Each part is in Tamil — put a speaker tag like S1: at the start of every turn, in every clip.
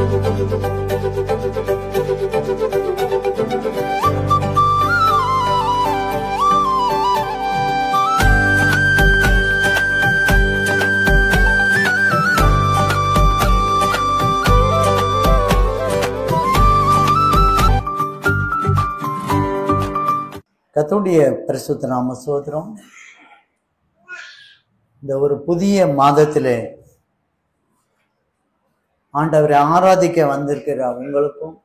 S1: கர்த்தருடைய பரிசுத்த நாம ஸ்தோத்திரம். இந்த ஒரு புதிய மாதத்திலே ஆண்டவரை ஆராதிக்க வந்திருக்கிற உங்களுக்கும்,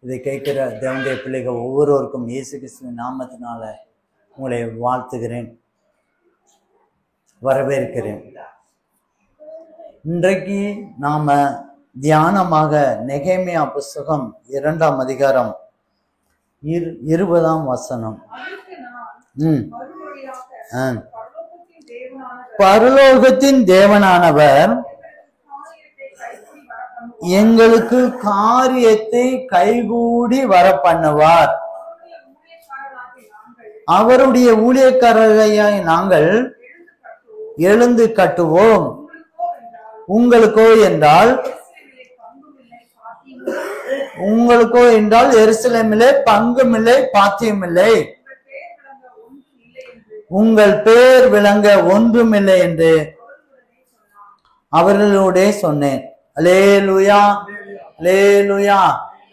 S1: இதை கேட்கிற தேவனுடைய பிள்ளைகள் ஒவ்வொருவருக்கும் இயேசு கிறிஸ்துவின் நாமத்தினால உங்களை வாழ்த்துகிறேன், வரவேற்கிறேன். இன்றைக்கு நாம தியானமாக நெகேமியா புஸ்தகம் 2ஆம் அதிகாரம் 20ஆம் வசனம். பரலோகத்தின் தேவனானவர் எங்களுக்கு காரியத்தை கைகூடி வர பண்ணுவார். அவருடைய ஊழியக்காரராய் நாங்கள் எழுந்து கட்டுவோம். உங்களுக்கோ என்றால் எருசலேமிலே பங்குமில்லை, பாத்தியமில்லை, உங்கள் பேர் விளங்க ஒன்றுமில்லை என்று அவர்களோட சொன்னேன். அல்லேலூயா, அல்லேலூயா.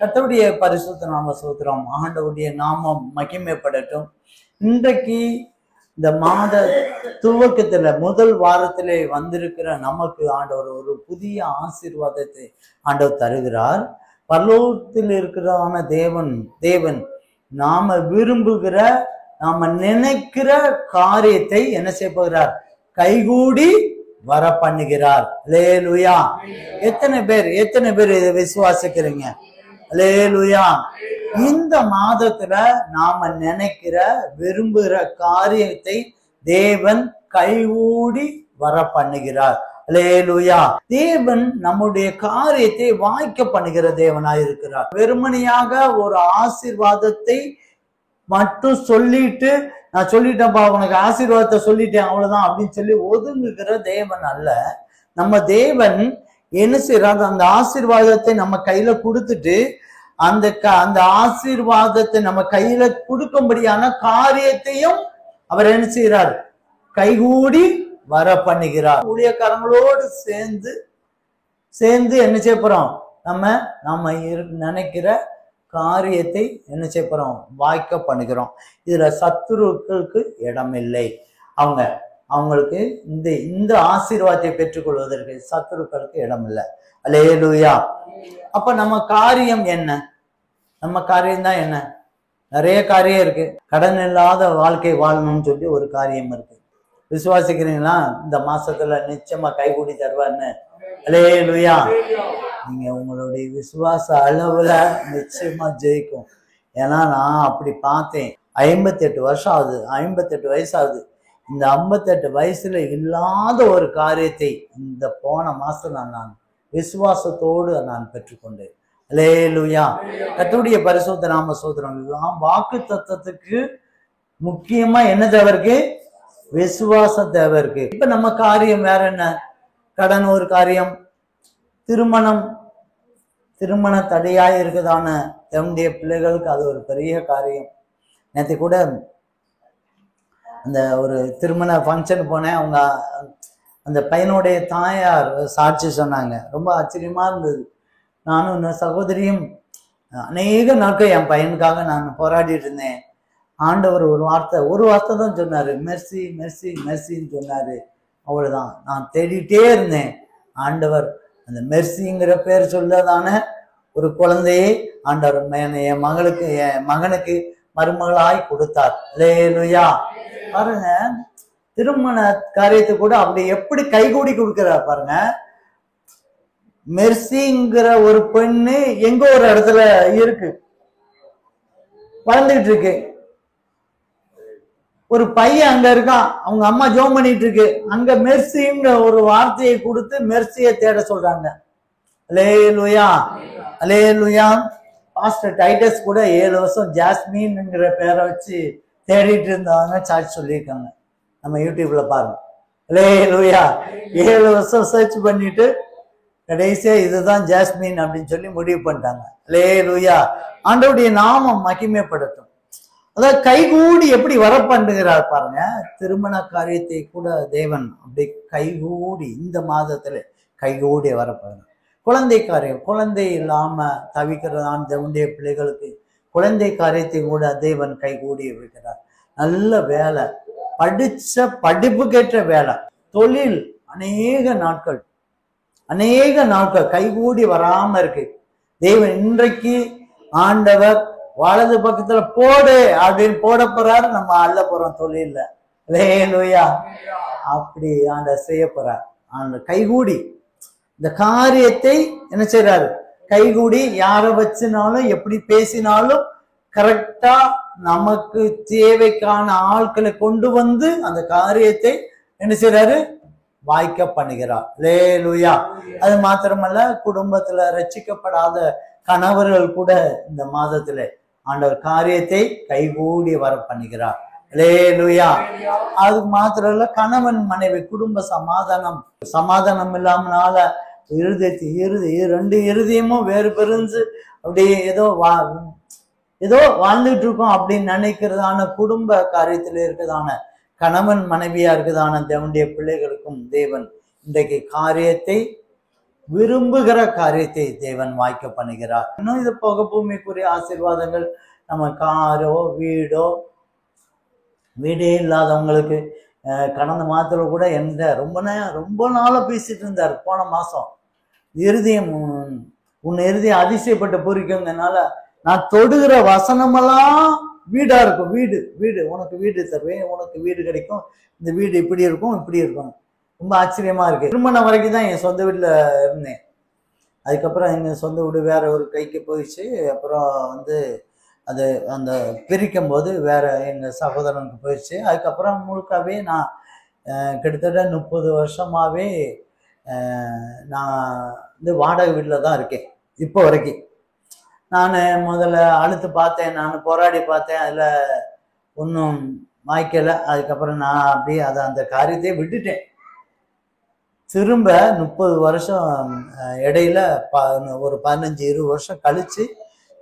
S1: கர்த்தருடைய பரிசுத்த நாம ஸ்தோத்திரம். ஆண்டவருடைய நாமம் மகிமைப்படட்டும். இன்றைக்கு இந்த மாத துவக்கத்துல முதல் வாரத்திலே வந்திருக்கிற நமக்கு ஆண்டவர் ஒரு புதிய ஆசீர்வாதத்தை ஆண்டவர் தருகிறார். பரலோகத்தில் இருக்கிறதான தேவன் நாம விரும்புகிற, நாம நினைக்கிற காரியத்தை என்ன செய்ய போகிறார்? கைகூடி வர பண்ணுகிறார். அல்லேலூயா. எத்தனை பேர் இதை விசுவாசிக்கிறீங்க? அல்லேலூயா. இந்த மாதத்துல நாம நினைக்கிற, விரும்புகிற காரியத்தை தேவன் கைகூடி வர பண்ணுகிறார். அல்லேலூயா. தேவன் நம்முடைய காரியத்தை வாய்க்க பண்ணுகிற தேவனாய் இருக்கிறார். வெறுமனையாக ஒரு ஆசீர்வாதத்தை மட்டும் சொல்லிட்டு, நான் சொல்லிட்டேன்ப்பா உனக்கு ஆசீர்வாதத்தை சொல்லிட்டேன் அவ்வளவுதான் அப்படின்னு சொல்லி ஒதுங்குகிற தேவன் அல்ல. நம்ம தேவன் என்ன செய்யறாரு? அந்த ஆசீர்வாதத்தை நம்ம கையில கொடுத்துட்டு அந்த ஆசீர்வாதத்தை நம்ம கையில கொடுக்கும்படியான காரியத்தையும் அவர் என்ன செய்யறார்? கைகூடி வர பண்ணுகிறார். ஊழியக்காரங்களோடு சேர்ந்து என்ன செய்ய போறோம்? நம்ம நினைக்கிற காரியத்தை என்ன செய்ய போறோம்? வாய்க்க பண்ணுகிறோம். இதுல சத்துருக்களுக்கு இடமில்லை. அவங்களுக்கு இந்த ஆசீர்வாதத்தை பெற்றுக்கொள்வதற்கு சத்துருக்களுக்கு இடம் இல்லை. அல்லேலூயா. அப்ப நம்ம காரியம் என்ன? நம்ம காரியம் தான் என்ன? நிறைய காரியம் இருக்கு. கடன் இல்லாத வாழ்க்கை வாழணும்னு சொல்லி ஒரு காரியம் இருக்கு. விசுவாசிக்கிறீங்களா? இந்த மாசத்துல நிச்சயமா கைகூடி தருவார்னு. அல்லேலூயா. நீங்க உங்களுடைய விசுவாச அளவுல நிச்சயமா ஜெயிக்கும். ஏன்னா நான் அப்படி பார்த்தேன். 58 வருஷம் ஆகுது, 58 வயசு ஆகுது. இந்த 58 வயசுல இல்லாத ஒரு காரியத்தை இந்த போன மாசம் நான் விசுவாசத்தோடு நான் பெற்றுக்கொண்டேன். அல்லேலூயா. கர்த்தருடைய பரிசுத்த நாம ஸ்தோத்திரம். வாக்கு தத்தத்துக்கு முக்கியமா என்ன தேவை இருக்கு? விசுவாசம் தேவை இருக்கு. இப்ப நம்ம காரியம் வேற என்ன? கடன் ஒரு காரியம், திருமண தடையாய் இருக்குதான என்னுடைய பிள்ளைகளுக்கு அது ஒரு பெரிய காரியம். நேற்று கூட அந்த ஒரு திருமண ஃபங்க்ஷன் போனேன். அவங்க அந்த பையனுடைய தாயார் சாட்சி சொன்னாங்க. ரொம்ப ஆச்சரியமா இருந்தது. நானும் இன்னும் சகோதரியும் அநேக நாட்கள் என் பையனுக்காக நான் போராடிட்டு இருந்தேன். ஆண்டவர் ஒரு வார்த்தை தான் சொன்னாரு. மெர்சி மெர்சி மெர்சின்னு சொன்னாரு. அவ்வளவுதான். நான் தேடிட்டே இருந்தேன். ஆண்டவர் அந்த மெர்சிங்கிற பேர் சொல்லதான ஒரு குழந்தையை ஆண்டவர் என் மகனுக்கு மருமகளாய் கொடுத்தார். அல்லேலூயா. பாருங்க, திருமண காரியத்தை கூட அப்படி எப்படி கைகூடி கொடுக்கிறார் பாருங்க. மெர்சிங்கிற ஒரு பெண்ணு எங்க ஒரு இடத்துல இருக்கு, வளர்ந்துட்டு இருக்கு. ஒரு பையன் அங்க இருக்கான், அவங்க அம்மா ஜோம் பண்ணிட்டு இருக்கு. அங்க மெர்சிங்கிற ஒரு வார்த்தையை கொடுத்து மெர்சியை தேட சொல்றாங்க. அல்லேலூயா, அல்லேலூயா. பாஸ்டர் டைட்டஸ் கூட 7 வருஷம் ஜாஸ்மின்ங்கிற பேரை வச்சு தேடிட்டு இருந்தாங்க, சார்ஜ் சொல்லியிருக்காங்க. நம்ம யூடியூப்ல பாருங்க. அல்லேலூயா. 7 வருஷம் சர்ச் பண்ணிட்டு கடைசியா இதுதான் ஜாஸ்மின் அப்படின்னு சொல்லி முடிவு பண்ணிட்டாங்க. அல்லேலூயா. ஆண்டவருடைய நாமம் மகிமைப்படட்டும். அதாவது கைகூடி எப்படி வர பண்ணுகிறார் பாருங்க. திருமண காரியத்தை கூட தேவன் அப்படி கைகூடி இந்த மாதத்துல கைகூடி வர பாருங்க. குழந்தை காரியம், குழந்தை இல்லாம தவிக்கிறதான தேவனுடைய பிள்ளைகளுக்கு குழந்தை காரியத்தை கூட தேவன் கைகூடி வைக்கிறார். நல்ல வேலை, படிச்ச படிப்புக்கேற்ற வேலை, தொழில் அநேக நாட்கள் கைகூடி வராம இருக்கு. தேவன் இன்றைக்கு ஆண்டவர் வலது பக்கத்துல போடு அப்படின்னு போட போறாரு. நம்ம அள்ள போறோம் தொழில்ல. அல்லேலூயா. அப்படி ஆண்டவர் செய்ய போறார். ஆண்டவர் கைகூடி இந்த காரியத்தை என்ன செய்யறாரு? கைகூடி யாரை வச்சுனாலும் எப்படி பேசினாலும் கரெக்டா நமக்கு தேவைக்கான ஆட்களை கொண்டு வந்து அந்த காரியத்தை என்ன செய்யறாரு? வாய்க்க பண்ணுகிறார். அல்லேலூயா. அது மாத்திரமல்ல, குடும்பத்துல ரட்சிக்கப்படாத கணவர்கள் கூட இந்த மாதத்துல ஆண்டவர் காரியத்தை கைகூடி வர பண்ணுகிறார். அல்லேலூயா. அதுக்கு மாத்திரம் இல்ல, கணவன் மனைவி குடும்ப சமாதானம் இல்லாமனால ரெண்டு இருதயமும் வேறு பிரிஞ்சு அப்படியே ஏதோ வாழ்ந்துட்டு இருக்கோம் அப்படின்னு நினைக்கிறதான குடும்ப காரியத்துல இருக்கிறதான கணவன் மனைவியா இருக்குதான தேவனுடைய பிள்ளைகளுக்கும் தேவன் இன்றைக்கு காரியத்தை விரும்புகிற காரியத்தை தேவன் வாய்க்க பண்ணுகிறார். இன்னும் இது போக பூமிக்குரிய ஆசீர்வாதங்கள், நம்ம காரோ வீடே இல்லாதவங்களுக்கு கடந்த மாதத்துல கூட ரொம்ப நாளா பேசிட்டு இருந்தார். போன மாசம் உன் இருதயம் அதிசயப்பட்டு பூரிக்குங்கனால நான் தொடுகிற வசனமெல்லாம் வீடா இருக்கும். வீடு உனக்கு வீடு தருவேன், உனக்கு வீடு கிடைக்கும், இந்த வீடு இப்படி இருக்கும் ரொம்ப ஆச்சரியமா இருக்கு. திருமணம் வரைக்கும் தான் என் சொந்த வீட்டுல இருந்தேன். அதுக்கப்புறம் எங்க சொந்த வீடு வேற ஒரு கைக்கு போயிடுச்சு. அப்புறம் அது அந்த பிரிக்கும் போது வேற எங்க சகோதரனுக்கு போயிடுச்சு. அதுக்கப்புறம் முழுக்காவே நான் கிட்டத்தட்ட 30 வருஷமாவே நான் வாடகை வீட்டில் தான் இருக்கேன் இப்போ வரைக்கும். நான் முதல்ல அழுத்து பார்த்தேன், நான் போராடி பார்த்தேன், அதில் ஒன்றும் வாய்க்கலை. அதுக்கப்புறம் நான் அப்படியே அந்த காரியத்தையே விட்டுட்டேன். திரும்ப 30 வருஷம் இடையில ஒரு 15-20 வருஷம் கழிச்சு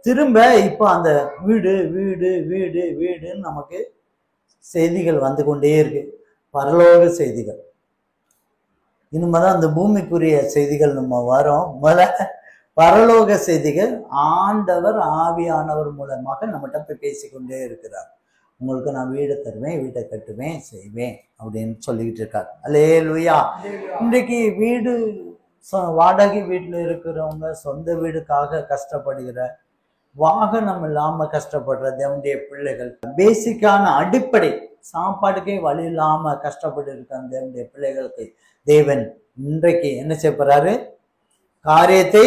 S1: திரும்ப இப்போ அந்த வீடுன்னு நமக்கு செய்திகள் வந்து கொண்டே இருக்கு. பரலோக செய்திகள். இனிமேதான் அந்த பூமிக்குரிய செய்திகள் நம்ம வரோம். பரலோக செய்திகள் ஆண்டவர் ஆவியானவர் மூலமாக நம்மகிட்ட போய் பேசிக்கொண்டே இருக்கிறார். உங்களுக்கு நான் வீடை தருவேன், வீட்டை கட்டுவேன், செய்வேன் அப்படின்னு சொல்லிக்கிட்டு இருக்கார். அல்லேலூயா. இன்றைக்கு வாடகை வீட்டில் இருக்கிறவங்க, சொந்த வீடுக்காக கஷ்டப்படுகிற, வாகனம் இல்லாம கஷ்டப்படுற தேவனுடைய பிள்ளைகள், பேசிக்கான அடிப்படை சாப்பாட்டுக்கே வழி இல்லாம கஷ்டப்பட்டு இருக்கிற தேவனுடைய பிள்ளைகளுக்கு தேவன் இன்றைக்கு என்ன செய்ய போறாரு? காரியத்தை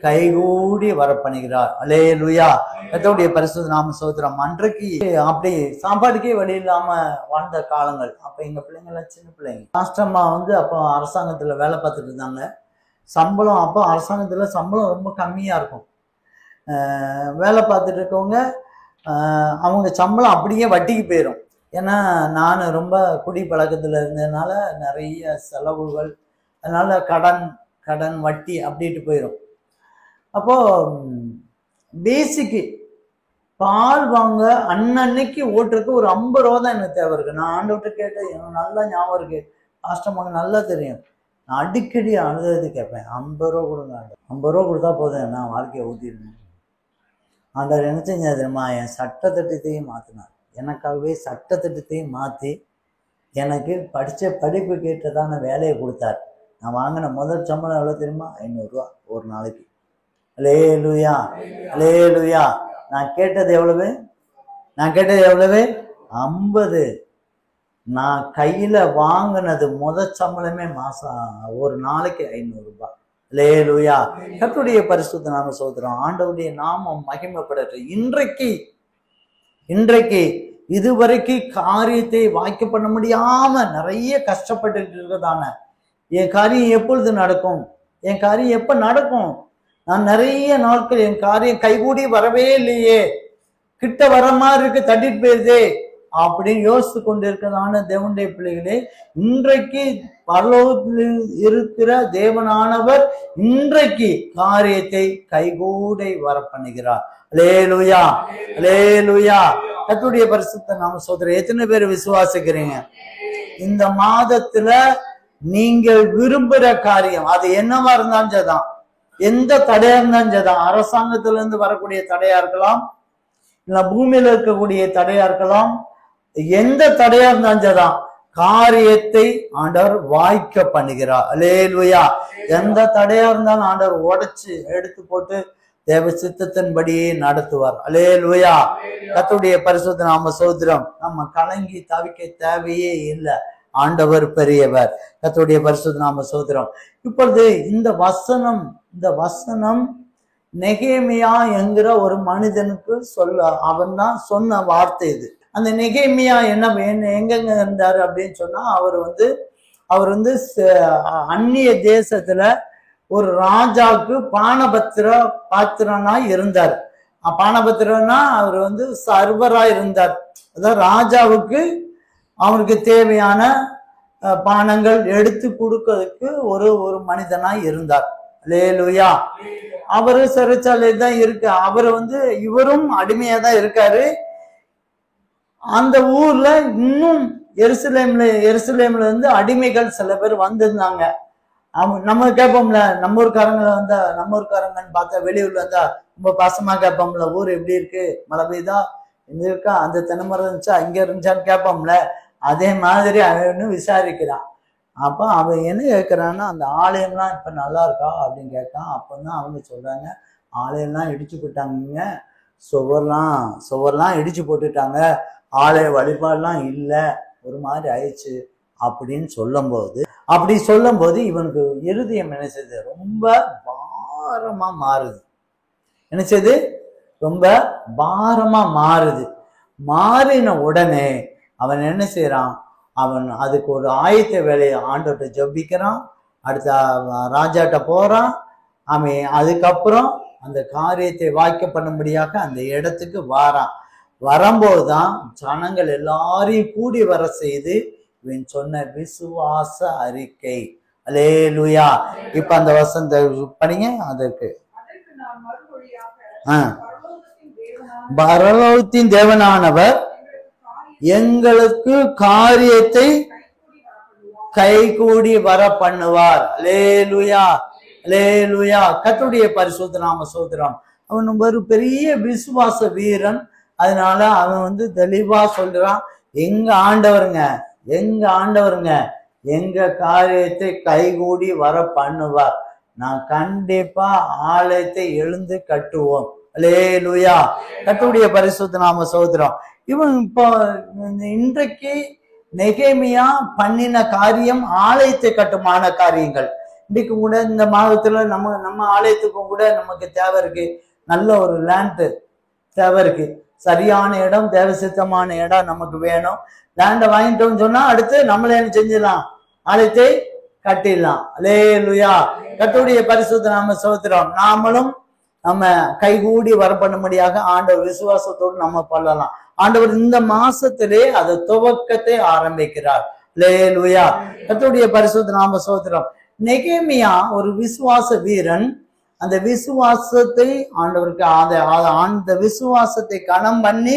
S1: கைகூடி வர பண்ணுகிறார். அல்லேலூயா. கர்த்தருடைய பரிசுத்த நாம ஸ்தோத்திரம். அன்றைக்கு அப்படி சாப்பாட்டுக்கே வழி இல்லாம வாழ்ந்த காலங்கள். அப்ப எங்க பிள்ளைங்களாம் சின்ன பிள்ளைங்க. ராஷ்டிரமா அப்போ அரசாங்கத்துல வேலை பார்த்துட்டு இருந்தாங்க. சம்பளம் அப்போ அரசாங்கத்துல சம்பளம் ரொம்ப கம்மியா இருக்கும். வேலை பார்த்துட்டு இருக்கவங்க அவங்க சம்பளம் அப்படியே வட்டிக்கு போயிடும். ஏன்னா நான் ரொம்ப குடி பழக்கத்துல இருந்ததுனால நிறைய செலவுகள், அதனால கடன் வட்டி அப்படின்ட்டு போயிடும். அப்போ பேசிக்கு பால் வாங்க அன்னன்னைக்கு ஓட்டுறதுக்கு ஒரு 50 ரூபா தான் எனக்கு தேவை இருக்கு. நான் ஆண்டவர்கிட்ட கேட்டேன், எனக்கு நல்லா ஞாபகம் இருக்கு, கஷ்டமாக நல்லா தெரியும். நான் அடிக்கடி அழுது கேட்பேன், 50 ரூபா கொடுங்க, 50 ரூபா கொடுத்தா போதும், நான் வாழ்க்கையை ஊற்றிடுவேன். ஆண்டவர் என்ன செஞ்சா தெரியுமா? என் சட்டத்திட்டத்தையும் மாற்றினார். எனக்காகவே சட்டத்திட்டத்தையும் மாற்றி எனக்கு படித்த படிப்பு கேட்டதான வேலையை கொடுத்தார். நான் வாங்கின முதல் சம்பளம் எவ்வளோ தெரியுமா? 500 ரூபா ஒரு நாளைக்கு. அல்லேலூயா, அல்லேலூயா. நான் கேட்டது எவ்வளவு? 50. நான் கையில வாங்கினது முதல் சம்பளமே ஒரு நாளைக்கு 500 ரூபாய். அல்லேலூயா. கர்த்தருடைய பரிசுத்த நாம ஸ்தோத்திரம். ஆண்டவருடைய நாமம் மகிமைப்படட்டும். இன்றைக்கு இதுவரைக்கும் காரியத்தை வாய்க்க பண்ண முடியாம நிறைய கஷ்டப்பட்டு இருக்கிறதான, என் காரியம் எப்பொழுது நடக்கும், என் காரியம் எப்ப நடக்கும், நான் நிறைய நாட்கள் என் காரியம் கைகூடி வரவே இல்லையே, கிட்ட வர மாதிரி இருக்கு, தட்டிட்டு போயிருதே அப்படின்னு யோசித்து கொண்டிருக்கிறதான தேவனுடைய பிள்ளைகளே, இன்றைக்கு பரலோகத்தில் இருக்கிற தேவனானவர் இன்றைக்கு காரியத்தை கைகூடை வர பண்ணுகிறார். அல்லேலூயா, அல்லேலூயா. கர்த்தருடைய பரிசுத்த நாம சோதரர். எத்தனை பேர் விசுவாசிக்கிறீங்க? இந்த மாதத்துல நீங்கள் விரும்புற காரியம் அது என்னவா இருந்தாலும் சரிதான், எந்த தடையா இருந்தாலும் சரிதான், அரசாங்கத்துல இருந்து வரக்கூடிய தடையா இருக்கலாம், இல்ல பூமியில இருக்கக்கூடிய தடையா இருக்கலாம், எந்த தடையா இருந்தாலும் சரிதான், காரியத்தை ஆண்டவர் வாய்க்க பண்ணுகிறார். அல்லேலூயா. எந்த தடையா இருந்தாலும் ஆண்டவர் உடைச்சு எடுத்து போட்டு தேவ சித்தத்தின்படியே நடத்துவார். அல்லேலூயா. கர்த்தருடைய பரிசுத்த நாம சோத்திரம். நம்ம கலங்கி தவிக்க தேவையே இல்லை. ஆண்டவர் பெரியவர். கர்த்தருடைய பரிசுத்த நாம சோத்திரம். இப்பொழுது இந்த வசனம் நெகேமியா என்கிற ஒரு மனிதனுக்கு அவன் தான் சொன்ன வார்த்தை இது. அந்த நெகேமியா எங்கெங்க இருந்தாரு அப்படின்னு சொன்னா, அவர் வந்து அந்நிய தேசத்துல ஒரு ராஜாவுக்கு பாத்திரனா இருந்தார். பானபத்திரனா அவர் வந்து சர்வரா இருந்தார். அதாவது ராஜாவுக்கு அவனுக்கு தேவையான பானங்கள் எடுத்து கொடுக்கிறதுக்கு ஒரு மனிதனாய் இருந்தார். அல்லேலூயா. அவரு சிறைச்சாலையில் தான் இருக்கு. அவர் வந்து இவரும் அடிமையா தான் இருக்காரு. அந்த ஊர்ல இன்னும் எருசலேம்ல இருந்து அடிமைகள் சில பேர் வந்திருந்தாங்க. நம்ம கேட்போம்ல, நம்ம ஊர்க்காரங்கன்னு பார்த்தா வெளியூர்ல இருந்தா ரொம்ப பாசமா கேட்போம்ல, ஊர் எப்படி இருக்கு, மழை பெய்தா, எங்க இருக்கா, அந்த தென்னைமரம் இருந்துச்சா, இங்க இருந்துச்சான்னு கேட்போம்ல. அதே மாதிரி அவன்னு விசாரிக்கிறான். அப்ப அவன் என்ன கேட்கிறான்னா, அந்த ஆலயம்லாம் இப்ப நல்லா இருக்கா அப்படின்னு கேட்டான். அப்பதான் அவங்க சொல்றாங்க, ஆலயம்லாம் இடிச்சு போட்டாங்க, சுவர்லாம் இடிச்சு போட்டுட்டாங்க, ஆலய வழிபாடுலாம் இல்லை, ஒரு மாதிரி ஆயிடுச்சு அப்படின்னு சொல்லும்போது இவனுக்கு இருதயம் என்ன செய்யுது, ரொம்ப பாரமா மாறுது. என்ன செய்யுது, ரொம்ப பாரமா மாறுது. மாறின உடனே அவன் என்ன செய்யறான், அவன் அதுக்கு ஒரு ஆயத்த வேலையை ஆண்டவர்கிட்ட ஜெபிக்கிறான். அடுத்த ராஜாட்ட போறான். அவன் அதுக்கப்புறம் அந்த காரியத்தை வாய்க்க பண்ணும்படியாக அந்த இடத்துக்கு வாரான். வரும்போதுதான் ஜனங்கள் எல்லாரையும் கூடி வர செய்து இவன் சொன்ன விசுவாச அறிக்கை. அல்லேலூயா. இப்ப அந்த வசந்த படிங்க. அதற்கு பரலோகத்தின் தேவனானவர் எங்களுக்கு காரியத்தை கைகூடி வர பண்ணுவார். அல்லேலூயா, அல்லேலூயா. கர்த்தருடைய பரிசுத்த நாம சோத்திரம். அவன் ஒரு பெரிய விசுவாச வீரன். அதனால அவன் வந்து தெளிவா சொல்றான், எங்க ஆண்டவருங்க எங்க காரியத்தை கைகூடி வர பண்ணுவார். நான் கண்டிப்பா ஆலயத்தை எழுந்து கட்டுவோம். அல்லேலூயா. கர்த்தருடைய பரிசுத்த நாம சோத்திரம். இவன் இப்போ இன்றைக்கு நெகேமியா பண்ணின காரியம் ஆலயத்தை கட்டுமான காரியங்கள். இன்றைக்கு கூட இந்த மாதத்துல நம்ம ஆலயத்துக்கும் கூட நமக்கு தேவை இருக்கு, நல்ல ஒரு லேண்ட் தேவை இருக்கு, சரியான இடம், தேவ சித்தமான இடம் நமக்கு வேணும். லேண்டை வாங்கிட்டோம்னு சொன்னா அடுத்து நம்மளே என்ன செஞ்சிடலாம், ஆலயத்தை கட்டிடலாம். அல்லேலூயா. கர்த்தருடைய பரிசுத்த நாம சோத்திரம். நாமளும் நம்ம கைகூடி வர பண்ணும்படியாக ஆண்டவர் விசுவாசத்தோடு நம்ம பண்ணலாம். ஆண்டவர் இந்த மாசத்திலே அது துவக்கத்தை ஆரம்பிக்கிறார். அல்லேலூயா. கர்த்தருடைய பரிசுத்த நாம சோத்திரம். நெகேமியா ஒரு விசுவாச வீரன். அந்த விசுவாசத்தை ஆண்டவருக்கு அந்த விசுவாசத்தை கணம் பண்ணி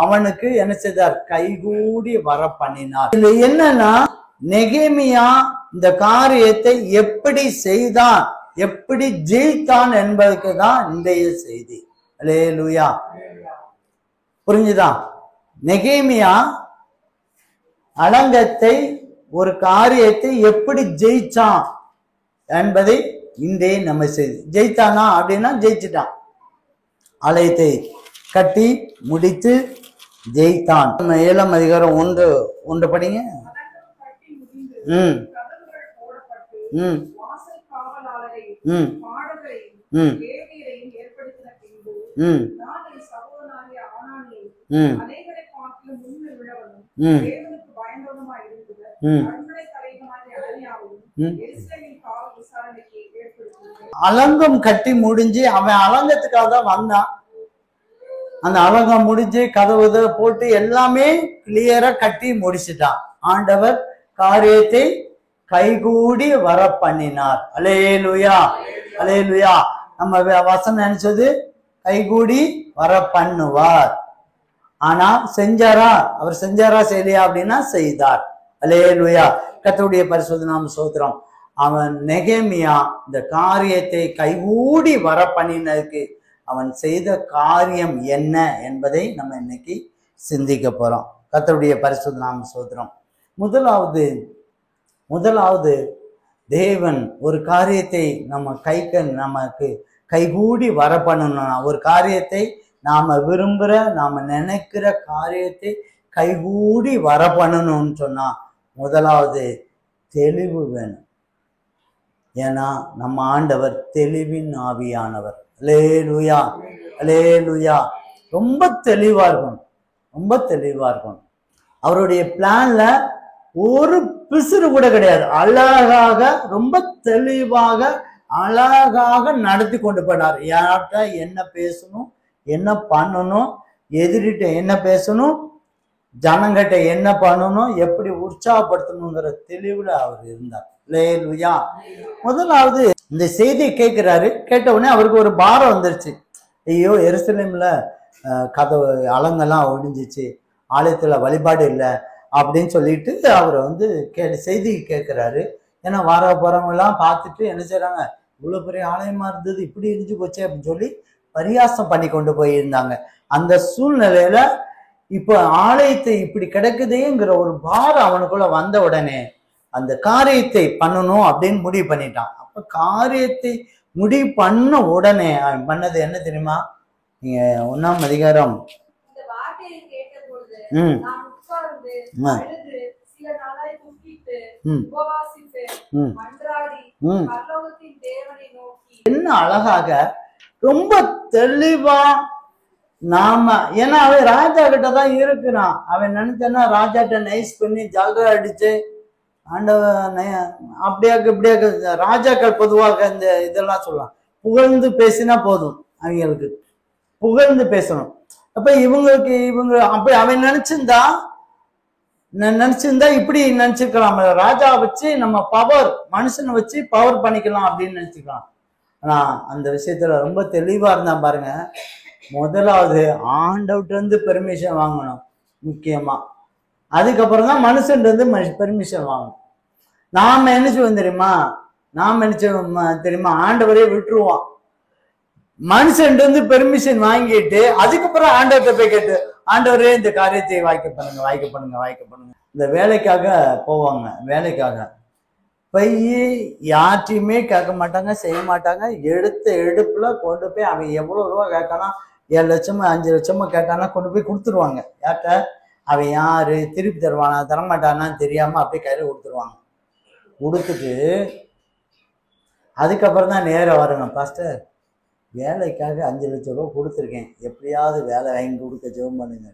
S1: அவனுக்கு என்ன செய்தார், கைகூடி வர பண்ணினார். இதுல என்னன்னா, நெகேமியா இந்த காரியத்தை எப்படி செய்தான், எப்படி ஜெயித்தான் என்பதற்கு தான் இன்றைய செய்தி. அல்லேலூயா. புரிஞ்சுதா? நெகேமியா அலங்கத்தை ஒரு காரியத்தை எப்படி ஜெயிச்சான் என்பதை இன்றைய நம்ம செய்தி. ஜெயித்தானா அப்படின்னா ஜெயிச்சுட்டான், ஆலயத்தை கட்டி முடித்து ஜெயித்தான். 7ஆம் அதிகாரம் 1 படிங்க. அலங்கம் கட்டி முடிஞ்சு அவன் அலங்கத்துக்காக தான் வந்தான். அந்த அலங்கம் முடிஞ்சு கதவு போட்டு எல்லாமே கிளியரா கட்டி முடிச்சுட்டான். ஆண்டவர் காரியத்தை கைகூடி வர பண்ணினார். அல்லேலூயா, அல்லேலூயா. நம்ம வசனம் நினைச்சது கைகூடி வர பண்ணுவார். ஆனா செஞ்சாரா? அவர் செஞ்சாரா செய்யலையா அப்படின்னா செய்தார். அல்லேலூயா. கர்த்தருடைய பரிசுத்த நாம ஸ்தோத்திரம். அவன் நெகேமியா இந்த காரியத்தை கைகூடி வர பண்ணினதுக்கு அவன் செய்த காரியம் என்ன என்பதை நம்ம இன்னைக்கு சிந்திக்க போறோம். கர்த்தருடைய பரிசுத்த நாம ஸ்தோத்திரம். முதலாவது தேவன் ஒரு காரியத்தை நமக்கு கைகூடி வர பண்ணணும்னா, ஒரு காரியத்தை நாம விரும்புற நாம நினைக்கிற காரியத்தை கைகூடி வர பண்ணணும்னு சொன்னா முதலாவது தெளிவு வேணும். ஏன்னா நம்ம ஆண்டவர் தெளிவின் ஆவியானவர். அல்லேலூயா, அல்லேலூயா. ரொம்ப தெளிவா இருக்கணும், ரொம்ப தெளிவா இருக்கணும். அவருடைய பிளான்ல ஒரு பிசுறு கூட கிடையாது. அழகாக, ரொம்ப தெளிவாக, அழகாக நடத்தி கொண்டு போனார். யார்கிட்ட என்ன பேசணும், என்ன பண்ணணும், எதிரிட்ட என்ன பேசணும், ஜனங்கிட்ட என்ன பண்ணணும், எப்படி உற்சாகப்படுத்தணுங்கிற தெளிவுல அவர் இருந்தார். அல்லேலூயா. முதலாவது இந்த செய்தியை கேட்கிறாரு. கேட்ட உடனே அவருக்கு ஒரு பாரம் வந்துருச்சு. ஐயோ, எருசலேம்ல கதவு அலங்கெல்லாம் ஒடிஞ்சிச்சு, ஆலயத்துல வழிபாடு இல்லை அப்படின்னு சொல்லிட்டு அவர் செய்தி கேட்கிறாரு. ஏன்னா வர போறவங்க எல்லாம் பார்த்துட்டு என்ன செய்யறாங்க, இவ்வளவு பெரிய ஆலயமா இருந்தது இப்படி இடிஞ்சு போச்சு அப்படின்னு சொல்லி பரியாசம் பண்ணி கொண்டு போயிருந்தாங்க. அந்த சூழ்நிலையில இப்ப ஆலயத்தை இப்படி கிடக்குதேங்கிற ஒரு பாரம் அவனுக்குள்ள வந்த உடனே அந்த காரியத்தை பண்ணணும் அப்படின்னு முடிவு பண்ணிட்டான். அப்ப காரியத்தை முடிவு பண்ண உடனே அவன் பண்ணது என்ன தெரியுமா? நீங்க 1ஆம் அதிகாரம் என்ன அழகாக ரொம்ப தெளிவா நாம, ஏன்னா அவன் ராஜா கிட்ட தான் இருக்கிறான். அவன் நினைச்சானா ராஜாட்ட நைஸ் பண்ணி ஜால்ரா அடிச்சு ஆண்டவன் அப்படியாக்கு இப்படியாக்கு. ராஜாக்கள் பொதுவாக இந்த இதெல்லாம் சொல்லலாம், புகழ்ந்து பேசினா போதும், அவங்களுக்கு புகழ்ந்து பேசணும். அப்ப இவங்க அப்படி அவன் நினைச்சிருந்தா இப்படி நினைச்சிருக்கலாம், ராஜா வச்சு நம்ம பவர், மனுஷனை வச்சு பவர் பண்ணிக்கலாம் அப்படின்னு நினைச்சுக்கலாம். ஆனா அந்த விஷயத்துல ரொம்ப தெளிவா இருந்தா பாருங்க. முதலாவது ஆண்டவர்கிட்ட இருந்து பெர்மிஷன் வாங்கணும் முக்கியமா. அதுக்கப்புறம் தான் மனுஷன் பெர்மிஷன் வாங்கணும். நாம என்ன செய்வோம் தெரியுமா? ஆண்டவரே விட்டுருவான். மனுஷன் பெர்மிஷன் வாங்கிட்டு அதுக்கப்புறம் ஆண்டவர்கிட்ட போய் கேட்டு, ஆண்டவரே இந்த காரியத்தை வாய்க்க பண்ணுங்க. இந்த வேலைக்காக போவாங்க, வேலைக்காக போய் யார்ட்டையுமே கேட்க மாட்டாங்க, செய்ய மாட்டாங்க. எடுத்த எடுப்புல கொண்டு போய் அவன் எவ்வளவு ரூபா கேட்கலாம், 7 லட்சமோ 5 லட்சமோ கேட்டானா கொண்டு போய் கொடுத்துருவாங்க. யார்கிட்ட? அவன் யாரு, திருப்பி தருவானா தரமாட்டானான்னு தெரியாம அப்படியே கையில கொடுத்துருவாங்க. கொடுத்துட்டு அதுக்கப்புறம் தான் நேரம் வருங்க, பாஸ்டர் வேலைக்காக 5 லட்சம் ரூபா கொடுத்துருக்கேன், எப்படியாவது வேலை வாங்கி கொடுக்க ஜெபம் பண்ணுங்க.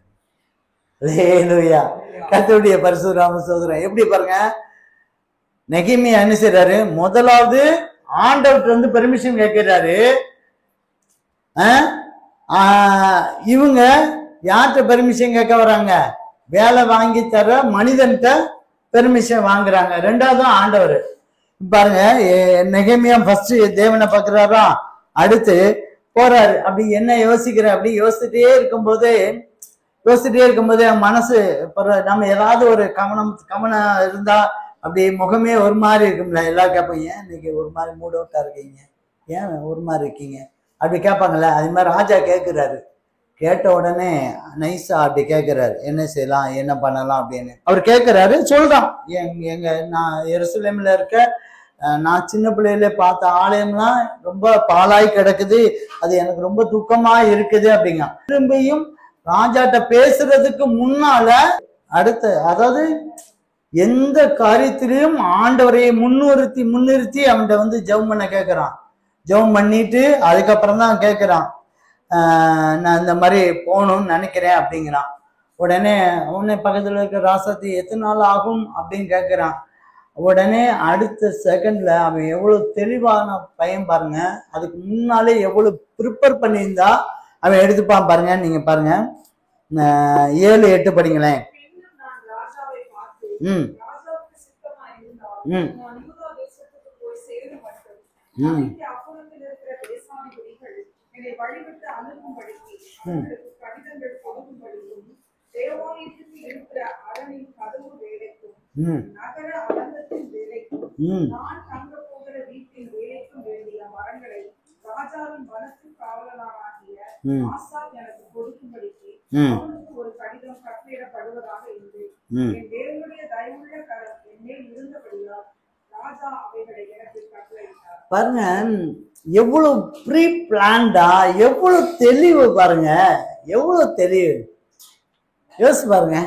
S1: அல்லேலூயா. கர்த்தருடைய பரிசுத்த நாம ஸ்தோத்திரம். எப்படி பாருங்க, நெகேமியா என்ன செய்யறாரு? முதலாவது ஆண்டவர்கிட்ட பெர்மிஷன் கேட்கிறாரு. இவங்க யார்கிட்ட பெர்மிஷன் கேட்க வராங்க? வேலை வாங்கி தர மனிதன்கிட்ட பெர்மிஷன் வாங்குறாங்க. ரெண்டாவது ஆண்டவர். பாருங்க, நெகேமியா ஃபர்ஸ்ட் தேவனை பார்க்கிறாரா, அடுத்து போறாரு. அப்படி என்ன யோசிக்கிற, அப்படி யோசிச்சுட்டே இருக்கும்போதே மனசு நம்ம ஏதாவது ஒரு கவனம் இருந்தா அப்படி முகமே ஒரு மாதிரி இருக்கும்ல. எல்லாரும் கேட்பாங்க, ஏன் இன்னைக்கு ஒரு மாதிரி மூட் அவுட்டா இருக்கீங்க, ஏன் ஒரு மாதிரி இருக்கீங்க அப்படி கேட்பாங்கல்ல. அது மாதிரி ராஜா கேட்கிறாரு. கேட்ட உடனே நைஸா அப்படி கேட்கிறாரு, என்ன செய்யலாம், என்ன பண்ணலாம் அப்படின்னு அவர் கேட்கிறாரு. சொல்றான், நான் எருசலேம்ல இருக்க, நான் சின்ன பிள்ளையில பார்த்த ஆலயம்லாம் ரொம்ப பாழாய் கிடக்குது, அது எனக்கு ரொம்ப துக்கமா இருக்குது அப்படிங்க. திரும்பியும் ராஜாட்ட பேசுறதுக்கு முன்னால அதாவது எந்த காரியத்திலையும் ஆண்டவரையை முன்னிறுத்தி அவன்கிட்ட ஜெபம் பண்ண கேட்கிறான். ஜெபம் பண்ணிட்டு அதுக்கப்புறம் தான் கேட்கிறான், நான் இந்த மாதிரி போகணும்னு நினைக்கிறேன் அப்படிங்கிறான். உடனே பக்கத்துல இருக்க ராசாத்தி எத்தனை நாள் ஆகும் அப்படின்னு கேட்கிறான். உடனே அடுத்த செகண்ட்ல அவன் எவ்வளவு தெளிவான பையன் பாருங்க. அதுக்கு முன்னாலே எவ்வளவு ப்ரிப்பேர் பண்ணியிருந்தா அவன் எடுத்துப்பான் பாருங்க. நீங்க பாருங்க 7-8 படிங்களேன். ம் ம் ம் பாருங்க எவ்வளவு ப்ரீ பிளான்டா, எவ்வளவு தெளிவு பாருங்க, எவ்வளவு தெளிவு. யோசிச்சு பாருங்க.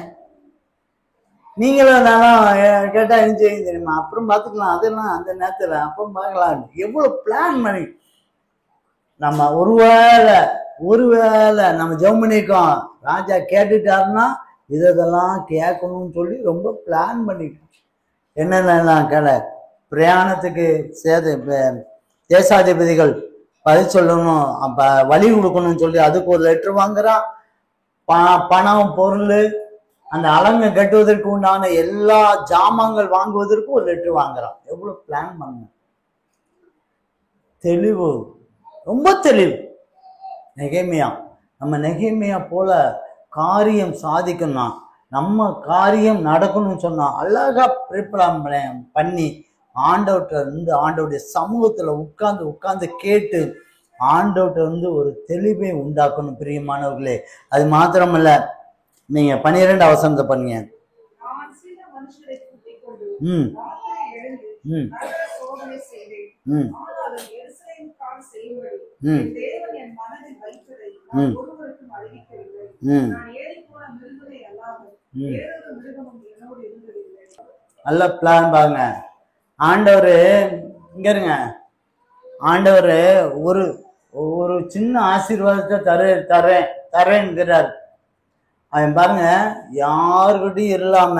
S1: நீங்களும் நானும் கேட்டா என்ஜாய் தெரியுமா, அப்புறம் பார்த்துக்கலாம், அதெல்லாம் அந்த நேரத்துல அப்புறம் பார்க்கலாம். எவ்வளவு பிளான் பண்ணி நம்ம ஒருவேளை நம்ம ஜெபம் பண்ணிருக்கோம், ராஜா கேட்டுட்டாருன்னா இதெல்லாம் கேட்கணும்னு சொல்லி ரொம்ப பிளான் பண்ணிட்டோம். என்னென்னலாம் பிரயாணத்துக்கு தேசாதிபதிகள் பதில் சொல்லணும், அப்ப வழி கொடுக்கணும்னு சொல்லி அதுக்கு ஒரு லெட்டர் வாங்குறான். பணம் பொருள் அந்த அலங்கை கட்டுவதற்கு உண்டான எல்லா ஜாமான்கள் வாங்குவதற்கு ஒரு லெட்டர் வாங்குறான். எவ்வளவு பிளான் பண்ண தெளிவு, ரொம்ப தெளிவு. நெகேமியா, நம்ம நெகேமியா போல காரியம் சாதிக்கணும்னா, நம்ம காரியம் நடக்கணும்னு சொன்னா அழகா ப்ரிப்பேர் பண்ணி ஆண்டவருடைய சமூகத்துல உட்கார்ந்து கேட்டு ஆண்டவர்கிட்ட ஒரு தெளிவை உண்டாக்கணும். பிரியமானவர்களே, அது மாத்திரமல்ல, நீங்க 12 வசனத்தை பண்ணுங்க. நல்ல பிளான் பாருங்க. ஆண்டவர் இங்க இருங்க, ஆண்டவர் ஒரு சின்ன ஆசீர்வாதத்தை தரேன்கிறார். அவன் பாருங்க யாருக்கிட்டையும் இல்லாம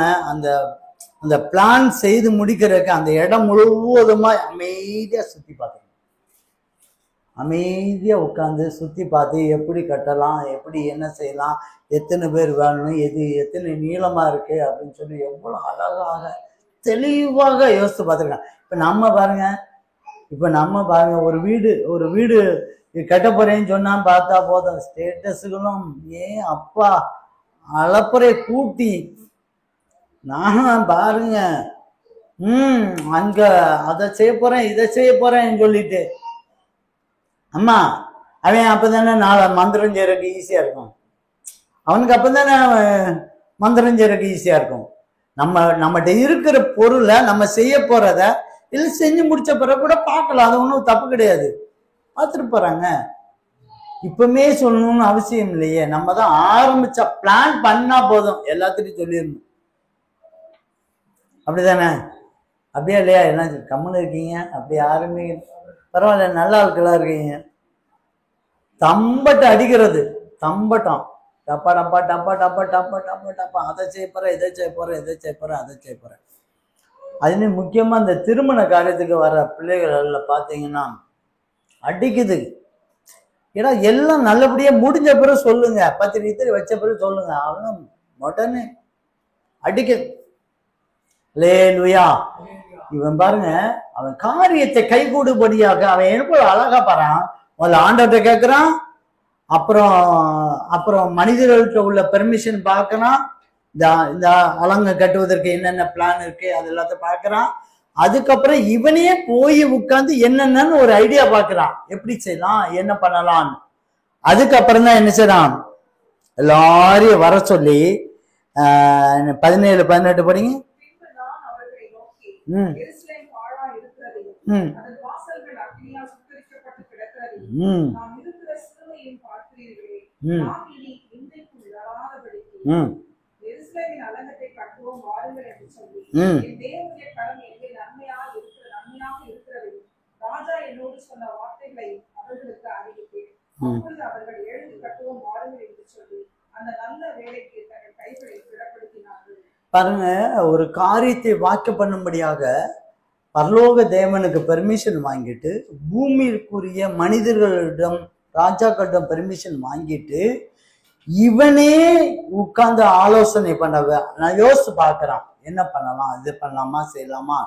S1: அந்த பிளான் செய்து முடிக்கிறதுக்கு அந்த இடம் முழுவதுமா அமைதியா சுத்தி பார்த்து, அமைதியா உட்காந்து சுத்தி பார்த்து எப்படி கட்டலாம், எப்படி என்ன செய்யலாம், எத்தனை பேர் வேணும், எத்தனை நீளமா இருக்கு அப்படின்னு சொல்லி எவ்வளவு அழகாக தெளிவாக யோசித்து பார்த்துருக்கான். இப்ப நம்ம பாருங்க ஒரு வீடு கட்ட போறேன்னு சொன்னா பார்த்தா போதும், ஸ்டேட்டஸுகளும் ஏன் அப்பா அளப்புறை கூட்டி நான் பாருங்க அங்க அதை செய்ய போறேன் இதை செய்ய போறேன்னு சொல்லிட்டு, அம்மா அவன் அப்பதானே மந்திரம் செய்யறதுக்கு ஈஸியா இருக்கும், அவனுக்கு அப்பதானே மந்திரம் செய்யறதுக்கு ஈஸியா இருக்கும். நம்மகிட்ட இருக்கிற பொருளை நம்ம செய்ய போறத இல்லை செஞ்சு முடிச்ச பிறகு கூட பார்க்கலாம், அது ஒன்றும் தப்பு கிடையாது, பார்த்துட்டு போறாங்க. இப்பவுமே சொல்லணும்னு அவசியம் இல்லையே, நம்ம தான் ஆரம்பிச்ச பிளான் பண்ணா போதும், எல்லாத்துட்டையும் சொல்லிடணும். அப்படிதானே? அப்படியே இல்லையா? என்ன கம்முன்னு இருக்கீங்க? அப்படி யாருமே பரவாயில்ல, நல்ல ஆட்களா இருக்கீங்க. தம்பட்ட அடிக்கிறது, தம்பட்டம், டப்பா டப்பா டப்பா டப்பா டப்பா டப்பா டப்பா, அதை செய்ய போறேன் இதை செய்ய போறேன் இதை செய்ய போறேன் அதை செய்ய போறேன். அதுன்னு முக்கியமா இந்த திருமண காரியத்துக்கு வர பிள்ளைகள் பார்த்தீங்கன்னா அடிக்குது. ஏன்னா எல்லாம் நல்லபடியா முடிஞ்ச பிறகு சொல்லுங்க, பத்திரிக்கை வச்ச பிறகு சொல்லுங்க, அவனும் உடனே அடிக்குது. லேலுயா, இவன் பாருங்க, அவன் காரியத்தை கைகூடுபடியாக அவன் எனக்கு அழகா பாறான். முதல்ல ஆண்டவர்கிட்ட கேட்கிறான், அப்புறம் மனிதர்கள்ட்ட உள்ள பெர்மிஷன் பார்க்கறான், இந்த அலங்கை கட்டுவதற்கு என்னென்ன பிளான் இருக்கு அது எல்லாத்தையும் பார்க்கறான். அதுக்கப்புறம் இவனே போய் உட்கார்ந்து என்னென்னு ஒரு ஐடியா பார்க்கறான், எப்படி செய்யலாம் என்ன பண்ணலாம்னு. அதுக்கப்புறம் தான் என்ன செய்யறான், எல்லாரையும் வர சொல்லி 17-18 படிங்க. பாருங்க, ஒரு காரியத்தை வாக்கு பண்ணும்படியாக பரலோக தேவனுக்கு பெர்மிஷன் வாங்கிட்டு பூமிக்குரிய மனிதர்களிடம் ராஜாக்களிடம் பெர்மிஷன் வாங்கிட்டு இவனே உட்கார்ந்து ஆலோசனை பண்ண. நான் யோசிச்சு பார்க்கறான், என்ன பண்ணலாம், இது பண்ணலாமா செய்யலாமா,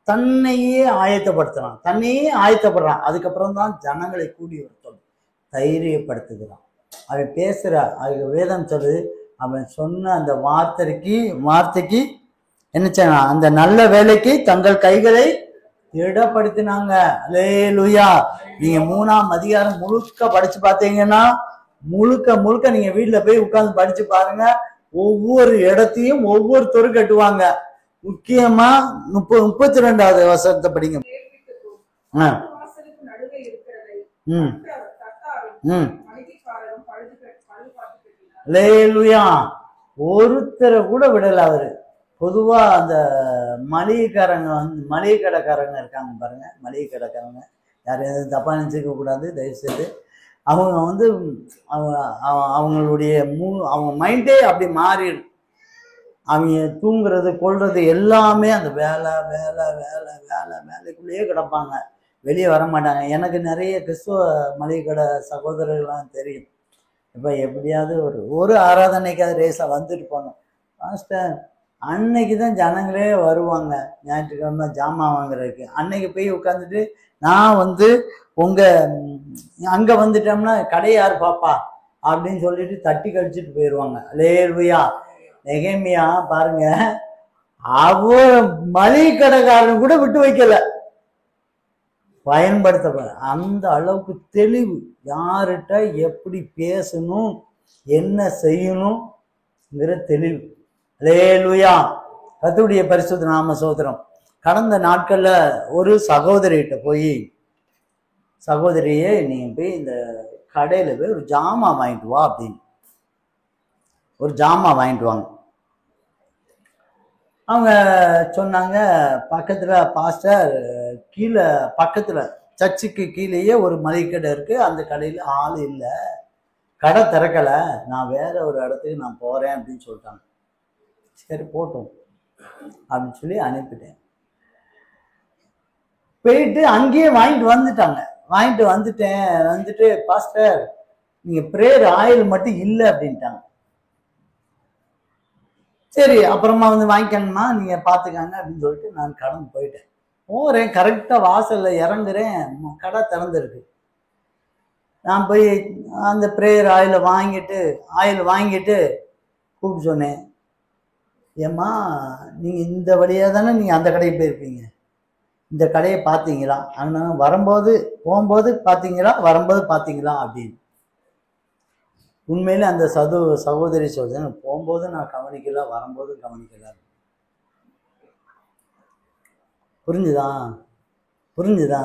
S1: தன்னையே ஆயத்தப்படுத்துறான், தன்னையே ஆயத்தப்படுறான். அதுக்கப்புறம் தான் ஜனங்களை கூடி ஒருத்தன் தைரியப்படுத்துகிறான். அவன் பேசுற, அது வேதம் சொல்லுது, அவன் சொன்ன அந்த வார்த்தைக்கு என்ன செய்யலாம், அந்த நல்ல வேலைக்கு தங்கள் கைகளை திடப்படுத்தினாங்க. அல்லேலூயா. நீங்க 3ஆம் அதிகாரம் முழுக்க படிச்சு பார்த்தீங்கன்னா, முழுக்க நீங்க வீட்டுல போய் உட்கார்ந்து படிச்சு பாருங்க. ஒவ்வொரு இடத்தையும் ஒவ்வொருத்தரும் கட்டுவாங்க. முக்கியமா 32வது வசனத்தை படிங்க. அல்லேலூயா. ஒருத்தரை கூட விடல அவரு. பொதுவா அந்த மளிகை கடைக்காரங்க இருக்காங்க பாருங்க, மளிகை கடைக்காரங்க, யாரையும் தப்பா நினைச்சுக்க கூடாது தயவு செய்து. அவங்க அவங்களுடைய அவங்க மைண்டே அப்படி மாறிடும். அவங்க தூங்குறது கொள்றது எல்லாமே அந்த வேலைக்குள்ளேயே கிடப்பாங்க, வெளியே வர மாட்டாங்க. எனக்கு நிறைய கிறிஸ்துவ மளிகை கடை சகோதரர்கள்லாம் தெரியும். இப்போ எப்படியாவது ஒரு ஆராதனைக்காவது ரேஸாக வந்துட்டு போனோம். பாஸ்டர், அன்னைக்கு தான் ஜனங்களே வருவாங்க ஞாயிற்றுக்கிழமை ஜாமான் வாங்குறதுக்கு. அன்னைக்கு போய் உட்காந்துட்டு நான் அங்கே வந்துட்டோம்னா கடையை யார் பாப்பா அப்படின்னு சொல்லிட்டு தட்டி கழிச்சிட்டு போயிடுவாங்க. அல்லேலூயா. நெகேமியா பாருங்க, மளிகை கடைக்காரன் கூட விட்டு வைக்கல, பயன்படுத்த. அந்த அளவுக்கு தெளிவு, யார்கிட்ட எப்படி பேசணும், என்ன செய்யணுங்கிற தெளிவு. அல்லேலூயா. கர்த்தருடைய பரிசுத்த நாம ஸ்தோத்திரம். கடந்த நாட்கள்ல ஒரு சகோதரிகிட்ட போய், சகோதரியே நீங்க போய் இந்த கடையில போய் ஒரு ஜாமான் வாங்கிட்டு வா அப்படின்னு, ஒரு ஜாமான் வாங்கிட்டு வாங்க. அவங்க சொன்னாங்க, பக்கத்துல பாஸ்டர் கீழே பக்கத்துல சர்ச்சுக்கு கீழேயே ஒரு மளிகை கடை இருக்கு, அந்த கடையில ஆள் இல்லை, கடை திறக்கல, நான் வேற ஒரு இடத்துக்கு நான் போறேன் அப்படின்னு சொல்லிட்டாங்க. சரி போட்டோம் அப்படின்னு சொல்லி அனுப்பிட்டேன். போயிட்டு அங்கேயே வாங்கிட்டு வந்துட்டு பாஸ்டர் நீங்க பிரேயர் ஆயில் மட்டும் இல்லை அப்படின்ட்டாங்க. சரி அப்புறமா வாங்கிக்கணுமா நீங்க பாத்துக்காங்க அப்படின்னு சொல்லிட்டு நான் கடந்து போறேன். கரெக்டா வாசல்ல இறங்குறேன், கடை திறந்துருக்கு. நான் போய் அந்த பிரேயர் ஆயில் வாங்கிட்டு கூப்பிட்டு சொன்னேன், ஏம்மா நீங்க இந்த வழியா தானே நீங்க அந்த கடைக்கு போயிருப்பீங்க, இந்த கடையை பார்த்தீங்களா, ஆனால் போகும்போது பார்த்தீங்களா, வரும்போது பார்த்தீங்களா அப்படின்னு. உண்மையில அந்த சகோதரி சொல்றேன், போகும்போது நான் கவனிக்கல, வரும்போது கவனிக்கல. புரிஞ்சுதா?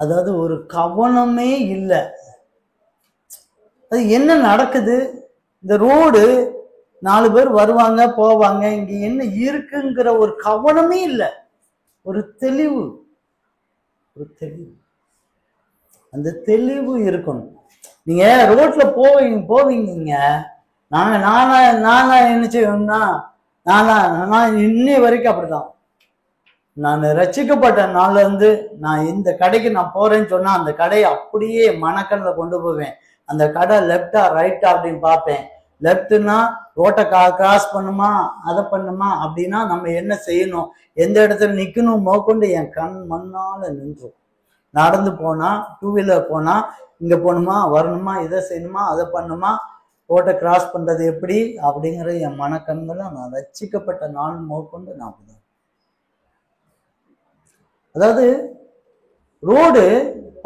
S1: அதாவது ஒரு கவனமே இல்லை. அது என்ன நடக்குது, இந்த ரோடு 4 பேர் வருவாங்க போவாங்க, இங்க என்ன இருக்குங்கிற ஒரு கவனமே இல்லை. ஒரு தெளிவு, அந்த தெளிவு இருக்கணும். நீங்க ரோட்ல போவீங்க. நானா என்ன செய்வேன்னா, நான் இன்னை வரைக்கும் அப்படிதான். நான் ரட்சிக்கப்பட்ட நாள்ல இருந்து நான் இந்த கடைக்கு நான் போறேன்னு சொன்னா அந்த கடையை அப்படியே மனக்கண்ல கொண்டு போவேன். அந்த கடை லெப்டா ரைட்டா அப்படின்னு பார்ப்பேன். லெப்ட்னா ரோட்டை கிராஸ் பண்ணுமா, அதை பண்ணுமா அப்படின்னா நம்ம என்ன செய்யணும், எந்த இடத்துல நிக்கணும் மோக்கொண்டு என் கண் மண்ணால நின்றும். நடந்து போனா, 2 வீலர் போனா, இங்க போகணுமா வரணுமா, இதை செய்யணுமா அதை பண்ணுமா, ரோட்டை கிராஸ் பண்றது எப்படி அப்படிங்கிற என் மனக்கண்களை நான் ரட்சிக்கப்பட்ட நாள் மோக்கொண்டு நான் அப்படிதான். அதாவது ரோடு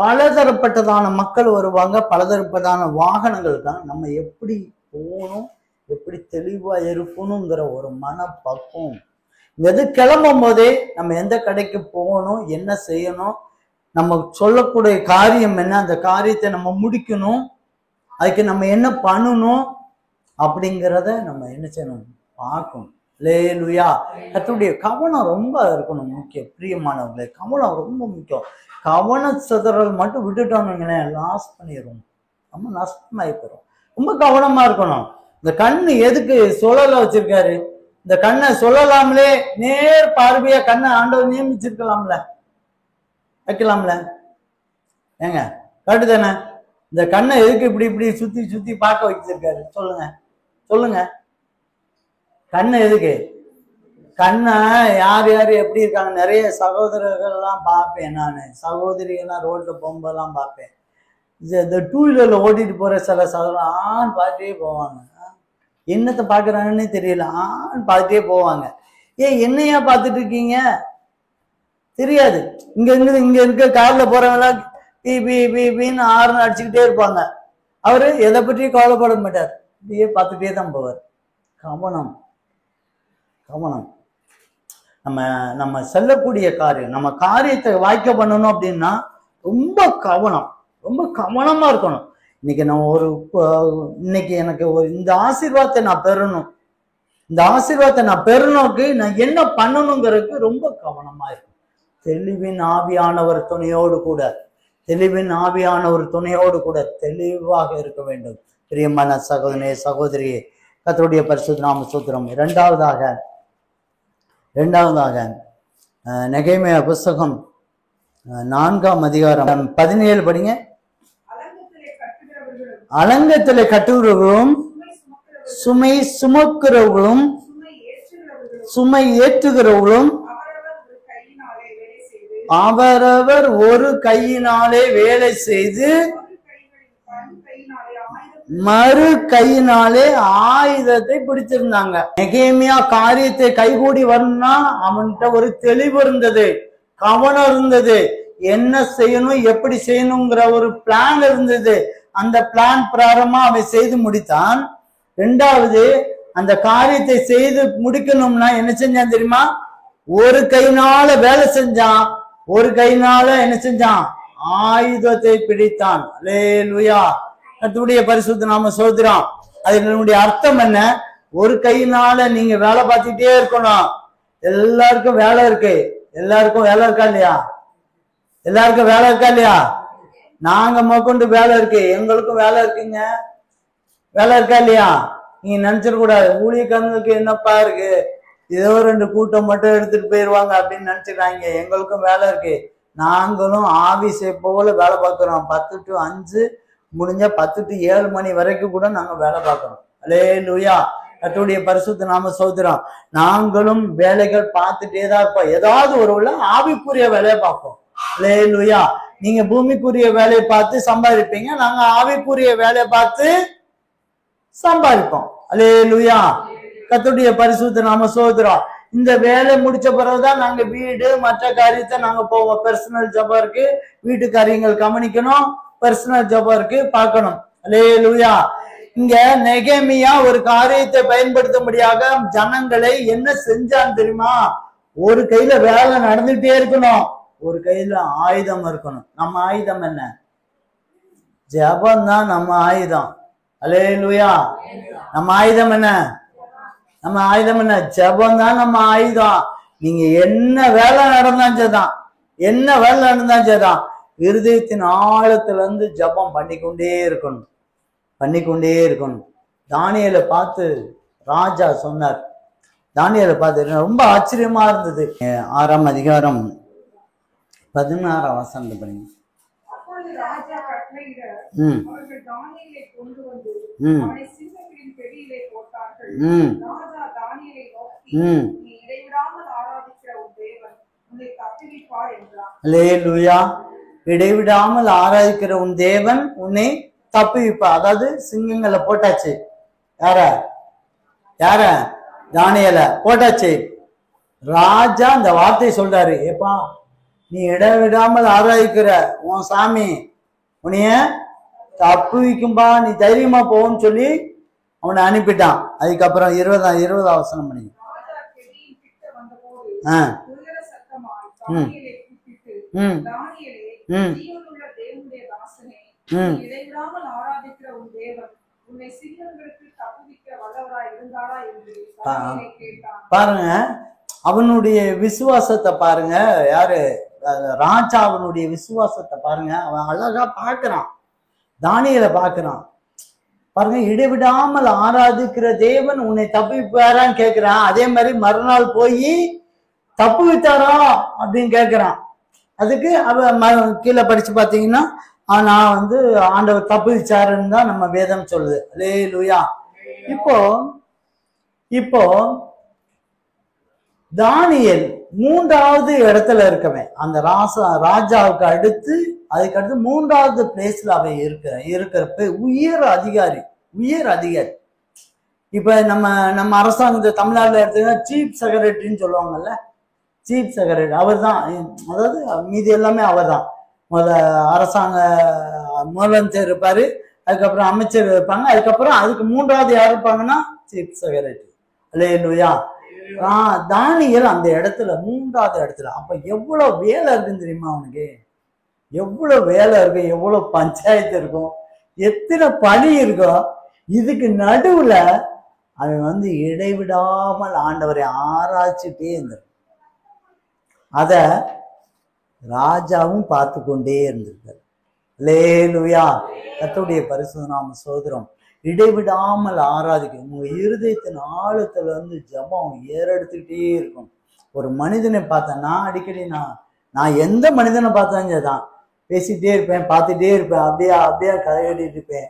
S1: பலதரப்பட்டதான மக்கள் வருவாங்க, பலதரப்பட்டதான வாகனங்கள் தான். நம்ம எப்படி போகணும், எப்படி தெளிவா இருக்கணுங்கிற ஒரு மனப்பக்குவம். எது கிளம்பும் போதே நம்ம எந்த கடைக்கு போகணும், என்ன செய்யணும், நம்ம சொல்லக்கூடிய காரியம் என்ன, அந்த காரியத்தை நம்ம முடிக்கணும், அதுக்கு நம்ம என்ன பண்ணணும் அப்படிங்கிறத நம்ம என்ன செய்யணும், பார்க்கணும். அல்லேலூயா. கர்த்தருடைய கவனம் ரொம்ப இருக்கணும். முக்கியம் பிரியமானவர்களே, கவனம் ரொம்ப முக்கியம். கவன சிதறல் மட்டும் விட்டுட்டோம்னு லாஸ் பண்ணிடுவோம், ரொம்ப நஷ்டமாயி போயிடும். ரொம்ப கவனமா இருக்கணும். இந்த கண்ணு எதுக்கு சுழல வச்சிருக்காரு, இந்த கண்ணை சொல்லலாம்லே, நேர் பார்வையா கண்ணை ஆண்டவர் நியமிச்சிருக்கலாம்ல, வைக்கலாம்ல. ஏங்க கரெக்டு தானே? இந்த கண்ணை எதுக்கு இப்படி இப்படி சுத்தி சுத்தி பார்க்க வச்சிருக்காரு? சொல்லுங்க சொல்லுங்க. கண்ணை எதுக்கு? கண்ணை யார் யார் எப்படி இருக்காங்க, நிறைய சகோதரர்கள்லாம் பார்ப்பேன் நான், சகோதரிகள்லாம் ரோட்ல போகும்போதெல்லாம் பார்ப்பேன். இந்த டூ வீலர்ல ஓட்டிட்டு போற சில சகோதரர் ஆண் பார்த்துட்டே போவாங்க. என்னத்தை பாக்குறாங்கன்னு தெரியல, ஆண் பார்த்துட்டே போவாங்க. ஏன் என்னையா பார்த்துட்டு இருக்கீங்க தெரியாது. இங்க இருக்க கார்ல போறவங்க பி பி பி பின்னு ஆறுன்னு அடிச்சுக்கிட்டே இருப்பாங்க. அவரு எதை பற்றியும் கவலைப்பட மாட்டார், இப்படியே பார்த்துட்டே தான் போவார். கவனம் கவனம். நம்ம செல்லக்கூடிய காரியம், நம்ம காரியத்தை வாய்க்க பண்ணணும் அப்படின்னா ரொம்ப கவனம், ரொம்ப கவனமா இருக்கணும். இன்னைக்கு எனக்கு இந்த ஆசீர்வாதத்தை நான் பெறணும், இந்த ஆசீர்வாதத்தை நான் பெறணுக்கு நான் என்ன பண்ணணுங்கிறதுக்கு ரொம்ப கவனமா இருக்கும். தெளிவின் ஆவியானவர் துணையோடு கூட, தெளிவின் ஆவியானவர் துணையோடு கூட தெளிவாக இருக்க வேண்டும். பிரியமான சகோதரனே சகோதரியே, கர்த்தருடைய பரிசுத்த நாம ஸ்தோத்திரம். இரண்டாவதாக நெகேமியா புஸ்தகம் 4ஆம் அதிகாரம் 17 படிங்க. அலங்கத்திலே கட்டுகிறவர்களும் சுமை சுமக்கிறவர்களும் சுமை ஏற்றுகிறவர்களும் அவரவர் ஒரு கையினாலே வேலை செய்து மறு கையினாலே ஆயுதத்தை பிடிச்சிருந்தாங்க. நெகேமியா காரியத்தை கைகூடி வரணும்னா அவன்கிட்ட ஒரு தெளிவு இருந்தது, கவனம் இருந்தது, என்ன செய்யணும் எப்படி செய்யணுங்கிற ஒரு பிளான் இருந்தது. அந்த பிளான் பிரகாரமா அவன் செய்து முடித்தான். ரெண்டாவது, அந்த காரியத்தை செய்து முடிக்கணும்னா என்ன செஞ்சான் தெரியுமா? ஒரு கையினால வேலை செஞ்சான், ஒரு கையினால என்ன செஞ்சான்? ஆயுதத்தை பிடித்தான். அல்லேலூயா, கர்த்தருடைய பரிசுத்த நாம ஸ்தோத்திரம். அதனுடைய அர்த்தம் என்ன? ஒரு கையினால நீங்க வேலை பார்த்துட்டே இருக்கணும். எல்லாருக்கும் வேலை இருக்கு, எல்லாருக்கும் வேலை இருக்கா இல்லையா? எல்லாருக்கும் வேலை இருக்கா இல்லையா? நாங்க மேற்கொண்டு வேலை இருக்கு, எங்களுக்கும் வேலை இருக்குங்க, வேலை இருக்கா இல்லையா? நீங்க நினைச்சிட கூடாது ஊழியக்காரங்களுக்கு என்னப்பா இருக்கு, ஏதோ 2 கூட்டம் மட்டும் எடுத்துட்டு போயிருவாங்க அப்படின்னு நினைச்சுக்கிறாங்க. எங்களுக்கும் வேலை இருக்கு, நாங்களும் ஆபீஸை போல வேலை பார்க்கிறோம். 10 to 5, முடிஞ்சா 10 to 7 மணி வரைக்கும் கூட நாங்க வேலை பார்க்கிறோம். அல்லேலூயா, கர்த்தருடைய பரிசுத்த நாம ஸ்தோத்திரம். நாங்களும் வேலைகள் பார்த்துட்டே தான் இருப்போம். ஏதாவது ஒரு உள்ள ஆவிக்குரிய வேலையை பார்ப்போம். அல்லேலூயா, நீங்க பூமிக்குரிய வேலையை பார்த்து சம்பாதிப்பீங்க, நாங்க ஆவிக்குரிய வேலையை பார்த்து சம்பாதிப்போம். அல்லேலூயா, கர்த்தருடைய பரிசுத்த நாம ஸ்தோத்திரம். இந்த வேலை முடிச்ச பிறகுதான் நாங்க வீடு மற்ற காரியத்தை நாங்க போவோம். பர்சனல் ஜபா இருக்கு, வீட்டு காரியங்கள் கவனிக்கணும், பர்சனல் ஜபா இருக்கு பார்க்கணும். அல்லேலூயா. இங்க நெகேமியா ஒரு காரியத்தை பயன்படுத்தும்படியாக ஜனங்களை என்ன செஞ்சான்னு தெரியுமா? ஒரு கையில வேலை நடந்துட்டே இருக்கணும், ஒரு கையில ஆயுதம் இருக்கணும். நம்ம ஆயுதம் என்ன? ஜபம் தான் நம்ம ஆயுதம். அல்லேலூயா, நம்ம ஆயுதம் என்ன? நம்ம ஆயுதம் என்ன? ஜபம் தான் நம்ம ஆயுதம். நீங்க என்ன வேலை நடந்தாச்சதான், என்ன வேலை நடந்தாச்சதான், இருதயத்தின் ஆழத்துல இருந்து ஜபம் பண்ணிக்கொண்டே இருக்கணும், பண்ணிக்கொண்டே இருக்கணும். தானியேலை பார்த்து ராஜா சொன்னார், தானியேலை பார்த்து ரொம்ப ஆச்சரியமா இருந்தது. 6ஆம் அதிகாரம் 16ஆம் வசனம் பண்ணுங்க. இடைவிடாமல் ஆராதிக்கிற உன் தேவன் உன்னை தப்புவிப்பா. அதாவது சிங்கங்களை போட்டாச்சு. யார? தானியேல போட்டாச்சு. ராஜா அந்த வார்த்தை சொல்றாரு, ஏப்பா நீ இடைவிடாமல் ஆராதிக்கிற உன் சாமி உன்னைய தப்புவிக்கும்பா, நீ தைரியமா போன்னு சொல்லி அவனை அனுப்பிட்டான். அதுக்கப்புறம் 20ஆம் வசனம் பண்ணி பாருங்க, அவனுடைய விசுவாசத்தை பாருங்க. யாரு? ராஜா அவனுடைய விசுவாசத்தை பாருங்க. அவன் அழகா பாக்குறான், தானியேலை பாக்குறான் பாருங்க. இடைவிடாமல் ஆராதிக்கிற தேவன் உன்னை தப்புவிப்பாரான்னு கேட்கிறான். அதே மாதிரி மறுநாள் போய் தப்புவித்தாரா அப்படின்னு கேட்கிறான். அதுக்கு அவ கீழே படிச்சு பாத்தீங்கன்னா நான் வந்து ஆண்டவர் தப்புச்சாருன்னு தான் நம்ம வேதம் சொல்லுது. அல்லேலூயா. இப்போ இப்போ தானியேல் 3வது இடத்துல இருக்கவன், அந்த ராஜாவுக்கு அடுத்து அதுக்கடுத்து 3வது பிளேஸ்ல அவன் இருக்கிறப்ப உயர் அதிகாரி. இப்ப நம்ம அரசாங்கத்தை தமிழ்நாட்டுல எடுத்துக்கிட்டா சீஃப் செக்ரட்டரின்னு சொல்லுவாங்கல்ல, சீஃப் செக்ரட்டரி அவர் தான். அதாவது மீதி எல்லாமே அவர் தான். அரசாங்க முதலமைச்சர் இருப்பாரு, அதுக்கப்புறம் அமைச்சர் இருப்பாங்க, அதுக்கப்புறம் அதுக்கு 3வது யார் இருப்பாங்கன்னா சீஃப் செக்ரட்டரி. அல்லேலூயா. தானியேல் அந்த இடத்துல 3வது இடத்துல. அப்ப எவ்வளவு வேலை இருக்குன்னு தெரியுமா அவனுக்கு? எவ்வளவு வேலை இருக்கு, எவ்வளவு பஞ்சாயத்து இருக்கும், எத்தனை பணி இருக்கும். இதுக்கு நடுவுல அவன் வந்து இடைவிடாமல் ஆண்டவரை ஆராய்ச்சிட்டே இருந்தார். அத ராஜாவும் பார்த்து கொண்டே இருந்திருக்காரு. அல்லேலூயா. கர்த்தருடைய பரிசுத்த நாம ஸ்தோத்திரம். இடைவிடாமல் ஆராதிக்கும். உங்க இருதயத்தின் ஆழத்துல இருந்து ஜெபம் ஏறெடுத்துக்கிட்டே இருக்கும். ஒரு மனிதனை பார்த்தேன்னா அடிக்கடி நான் எந்த மனிதனை பார்த்தாலும் தான் பேசிட்டே இருப்பேன், பார்த்துட்டே இருப்பேன், அப்படியே கதையாடிட்டு இருப்பேன்.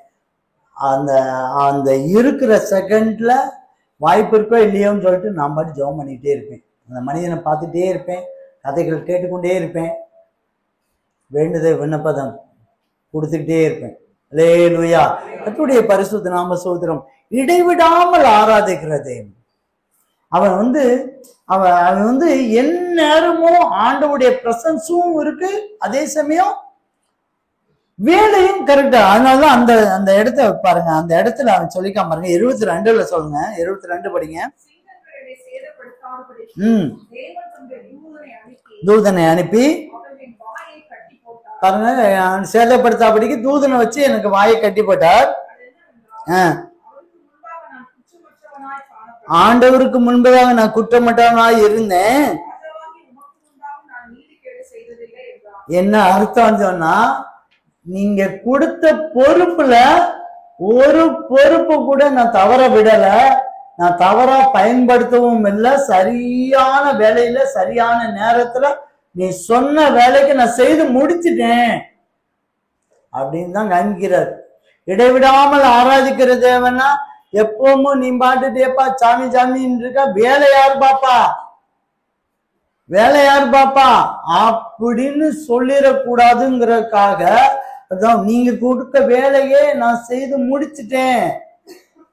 S1: அந்த இருக்கிற செகண்ட்ல வாய்ப்பு இருக்கோ இல்லையோன்னு சொல்லிட்டு நான் பாட்டு ஜெபம் பண்ணிட்டே இருப்பேன். அந்த மனிதனை பார்த்துட்டே இருப்பேன், கதைகள் கேட்டுக்கொண்டே இருப்பேன், வேண்டுதல் விண்ணப்பதம் கொடுத்துக்கிட்டே இருப்பேன். அல்லேலூயா. கர்த்தருடைய பரிசுத்த நாம ஸ்தோத்திரம். இடைவிடாமல் ஆராதிக்கிறதே அவன் வந்து எந்நேரமும் ஆண்டவருடைய பிரசன்ஸும் இருக்கு, அதே சமயம் வேலையும் கரெக்டா. அதனாலதான் அந்த இடத்த பாருங்க, அந்த இடத்துல அவன் சொல்லிக்காம பாருங்க. 22ல சொல்லுங்க, 22 படிங்க. தூதனை அனுப்பி பாருங்க, சேதப்படுத்தாபடிக்கு தூதனை வச்சு எனக்கு வாயை கட்டி போட்டார். ஆண்டவருக்கு முன்பதாக நான் குற்றமற்றவனாய் இருந்தேன். என்ன அர்த்தம் சொன்னா, நீங்க கொடுத்த பொறுப்புல ஒரு பொறுப்பு கூட நான் தவற விடல, நான் தவறா பயன்படுத்தவும் இல்லை. சரியான வேலையில சரியான நேரத்துல நீ சொன்ன வேலைக்கு நான் செய்து முடிச்சிட்டேன் அப்படின்னு தான் காமிக்கிறார். இடைவிடாமல் ஆராதிக்கிற தேவனா எப்பவும் நீ பாட்டுட்டேப்பா சாமி சாமின்னு இருக்கா, வேலை யார் பாப்பா அப்படின்னு சொல்லிடக்கூடாதுங்கிறதுக்காக அதான் நீங்க கொடுக்க வேலையே நான் செய்து முடிச்சிட்டேன்.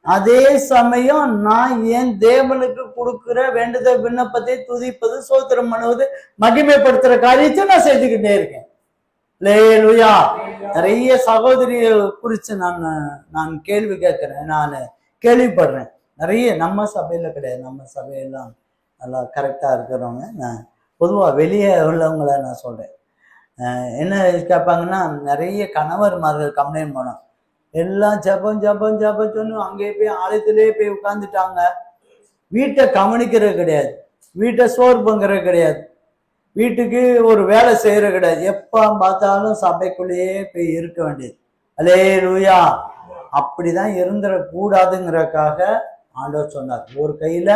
S1: அதே சமயம் நான் என் தேவனுக்கு கொடுக்கிற வேண்டுதல் விண்ணப்பத்தை துதிப்பது, சோத்திரம் பண்ணுவது, மகிமைப்படுத்துற காரியத்தை நான் செய்துக்கிட்டே இருக்கேன். அல்லேலூயா. நிறைய சகோதரியை குறிச்சு நான் கேள்வி கேட்கிறேன், நான் கேள்விப்படுறேன். நிறைய நம்ம சபையில கிடையாது, நம்ம சபையெல்லாம் நல்லா கரெக்டா இருக்கிறவங்க. நான் பொதுவா வெளியே உள்ளவங்களை நான் சொல்றேன். என்ன கேட்பாங்கன்னா, நிறைய கணவர்மார்கள் கம்ப்ளைண்ட் பண்ணோம், எல்லாம் ஜபம் சொன்னு அங்கே போய் ஆலயத்திலே போய் உட்கார்ந்துட்டாங்க, வீட்டை கவனிக்கிறது கிடையாது, வீட்டை சோறு பங்குறது கிடையாது, வீட்டுக்கு ஒரு வேலை செய்யறது கிடையாது, எப்ப பார்த்தாலும் சபைக்குள்ளேயே போய் இருக்க வேண்டியது. அல்லேலூயா. அப்படிதான் இருந்துட கூடாதுங்கிறதுக்காக ஆண்டவர் சொன்னார், ஒரு கையில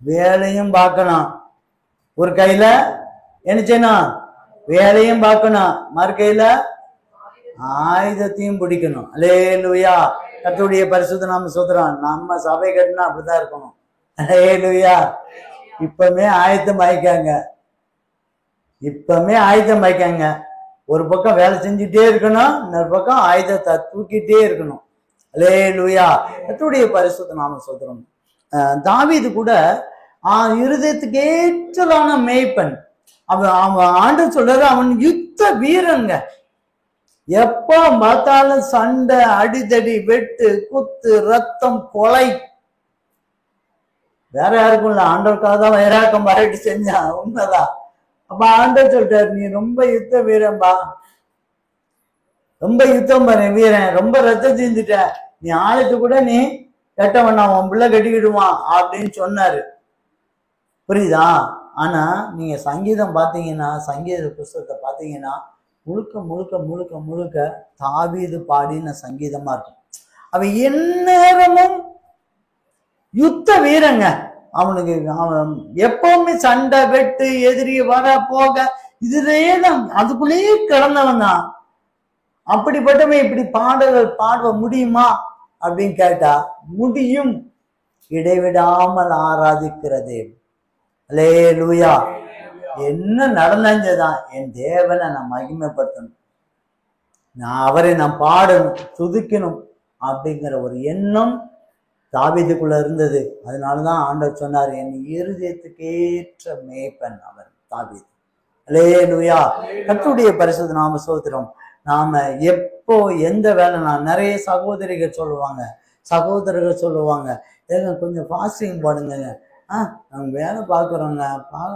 S1: வேலையும் பார்க்கணும், ஒரு கையில என்ன செய்யணும், வேலையும் பார்க்கணும், மறு கையில ஆயுதத்தையும் பிடிக்கணும். அல்லேலூயா. கர்த்தருடைய பரிசுத்த நாம ஸ்தோத்திரம். நம்ம சபை கட்டினா அப்படிதான் இருக்கணும். அல்லேலூயா. இப்பமே ஆயத்தம் ஆயிக்காங்க, ஒரு பக்கம் வேலை செஞ்சுட்டே இருக்கணும், இன்னொரு பக்கம் ஆயுதத்தை தூக்கிட்டே இருக்கணும். அல்லேலூயா. கர்த்தருடைய பரிசுத்த நாம ஸ்தோத்திரம். தாவீது கூட இருதயத்துக்கு ஏற்றலான மேய்ப்பன். அவன் ஆண்டு சொல்றாரு, அவன் யுத்த வீரங்க. எப்ப பார்த்தாலும் சண்டை, அடிதடி, வெட்டு, குத்து, ரத்தம், கொலை. வேற யாருக்கும் இல்ல, ஆண்டவருக்காக தான் வைராக்கம் பாராட்டி செஞ்சான், உண்மைதான். அப்ப ஆண்டவர் சொல்லிட்டாரு, நீ ரொம்ப யுத்த வீரன்பா, ரொம்ப யுத்தம் பண்ண வீரன், ரொம்ப ரத்தம் செஞ்சுட்ட, நீ ஆளுக்கு கூட நீ கெட்டவனா, உன் பிள்ளை கட்டிக்கிடுவான் அப்படின்னு சொன்னாரு. புரியுதா? ஆனா நீங்க சங்கீதம் பாத்தீங்கன்னா, சங்கீத புஸ்தகத்தை பாத்தீங்கன்னா முழுக்க முழுக்க முழுக்க முழுக்க தாவீது பாடின சங்கீதமா இருக்கும். அவன் எந்நேரமும் யுத்த வீரங்க. அவன் எப்பவுமே சண்டை, வெட்டு, எதிரி வர போக இதுலயே தான், அதுக்குள்ளேயே கிடந்தவன் தான். அப்படிப்பட்டவன் இப்படி பாடல்கள் பாட முடியுமா அப்படின்னு கேட்டா முடியும். இடைவிடாமல் ஆராதிக்கிறதே. அல்லேலூயா. என்ன நடந்ததுதான், என் தேவனை நான் மகிமைப்படுத்தணும், அவரை நான் பாடணும், துதிக்கணும் அப்படிங்கிற ஒரு எண்ணம் தாவீதுக்குள்ள இருந்தது. அதனாலதான் ஆண்டவர் சொன்னார், என் இருதயத்துக்கு ஏற்ற மேய்ப்பன் அவர் தாவீது. அல்லேலூயா. கர்த்தருடைய பரிசுத்த நாம ஸ்தோத்திரம். நாம எப்போ எந்த வேலை, நான் நிறைய சகோதரிகள் சகோதரர்கள் சொல்லுவாங்க, ஏங்க கொஞ்சம் ஃபாஸ்டிங் போடுங்க, நாங்கள் வேலை பார்க்குறோங்க,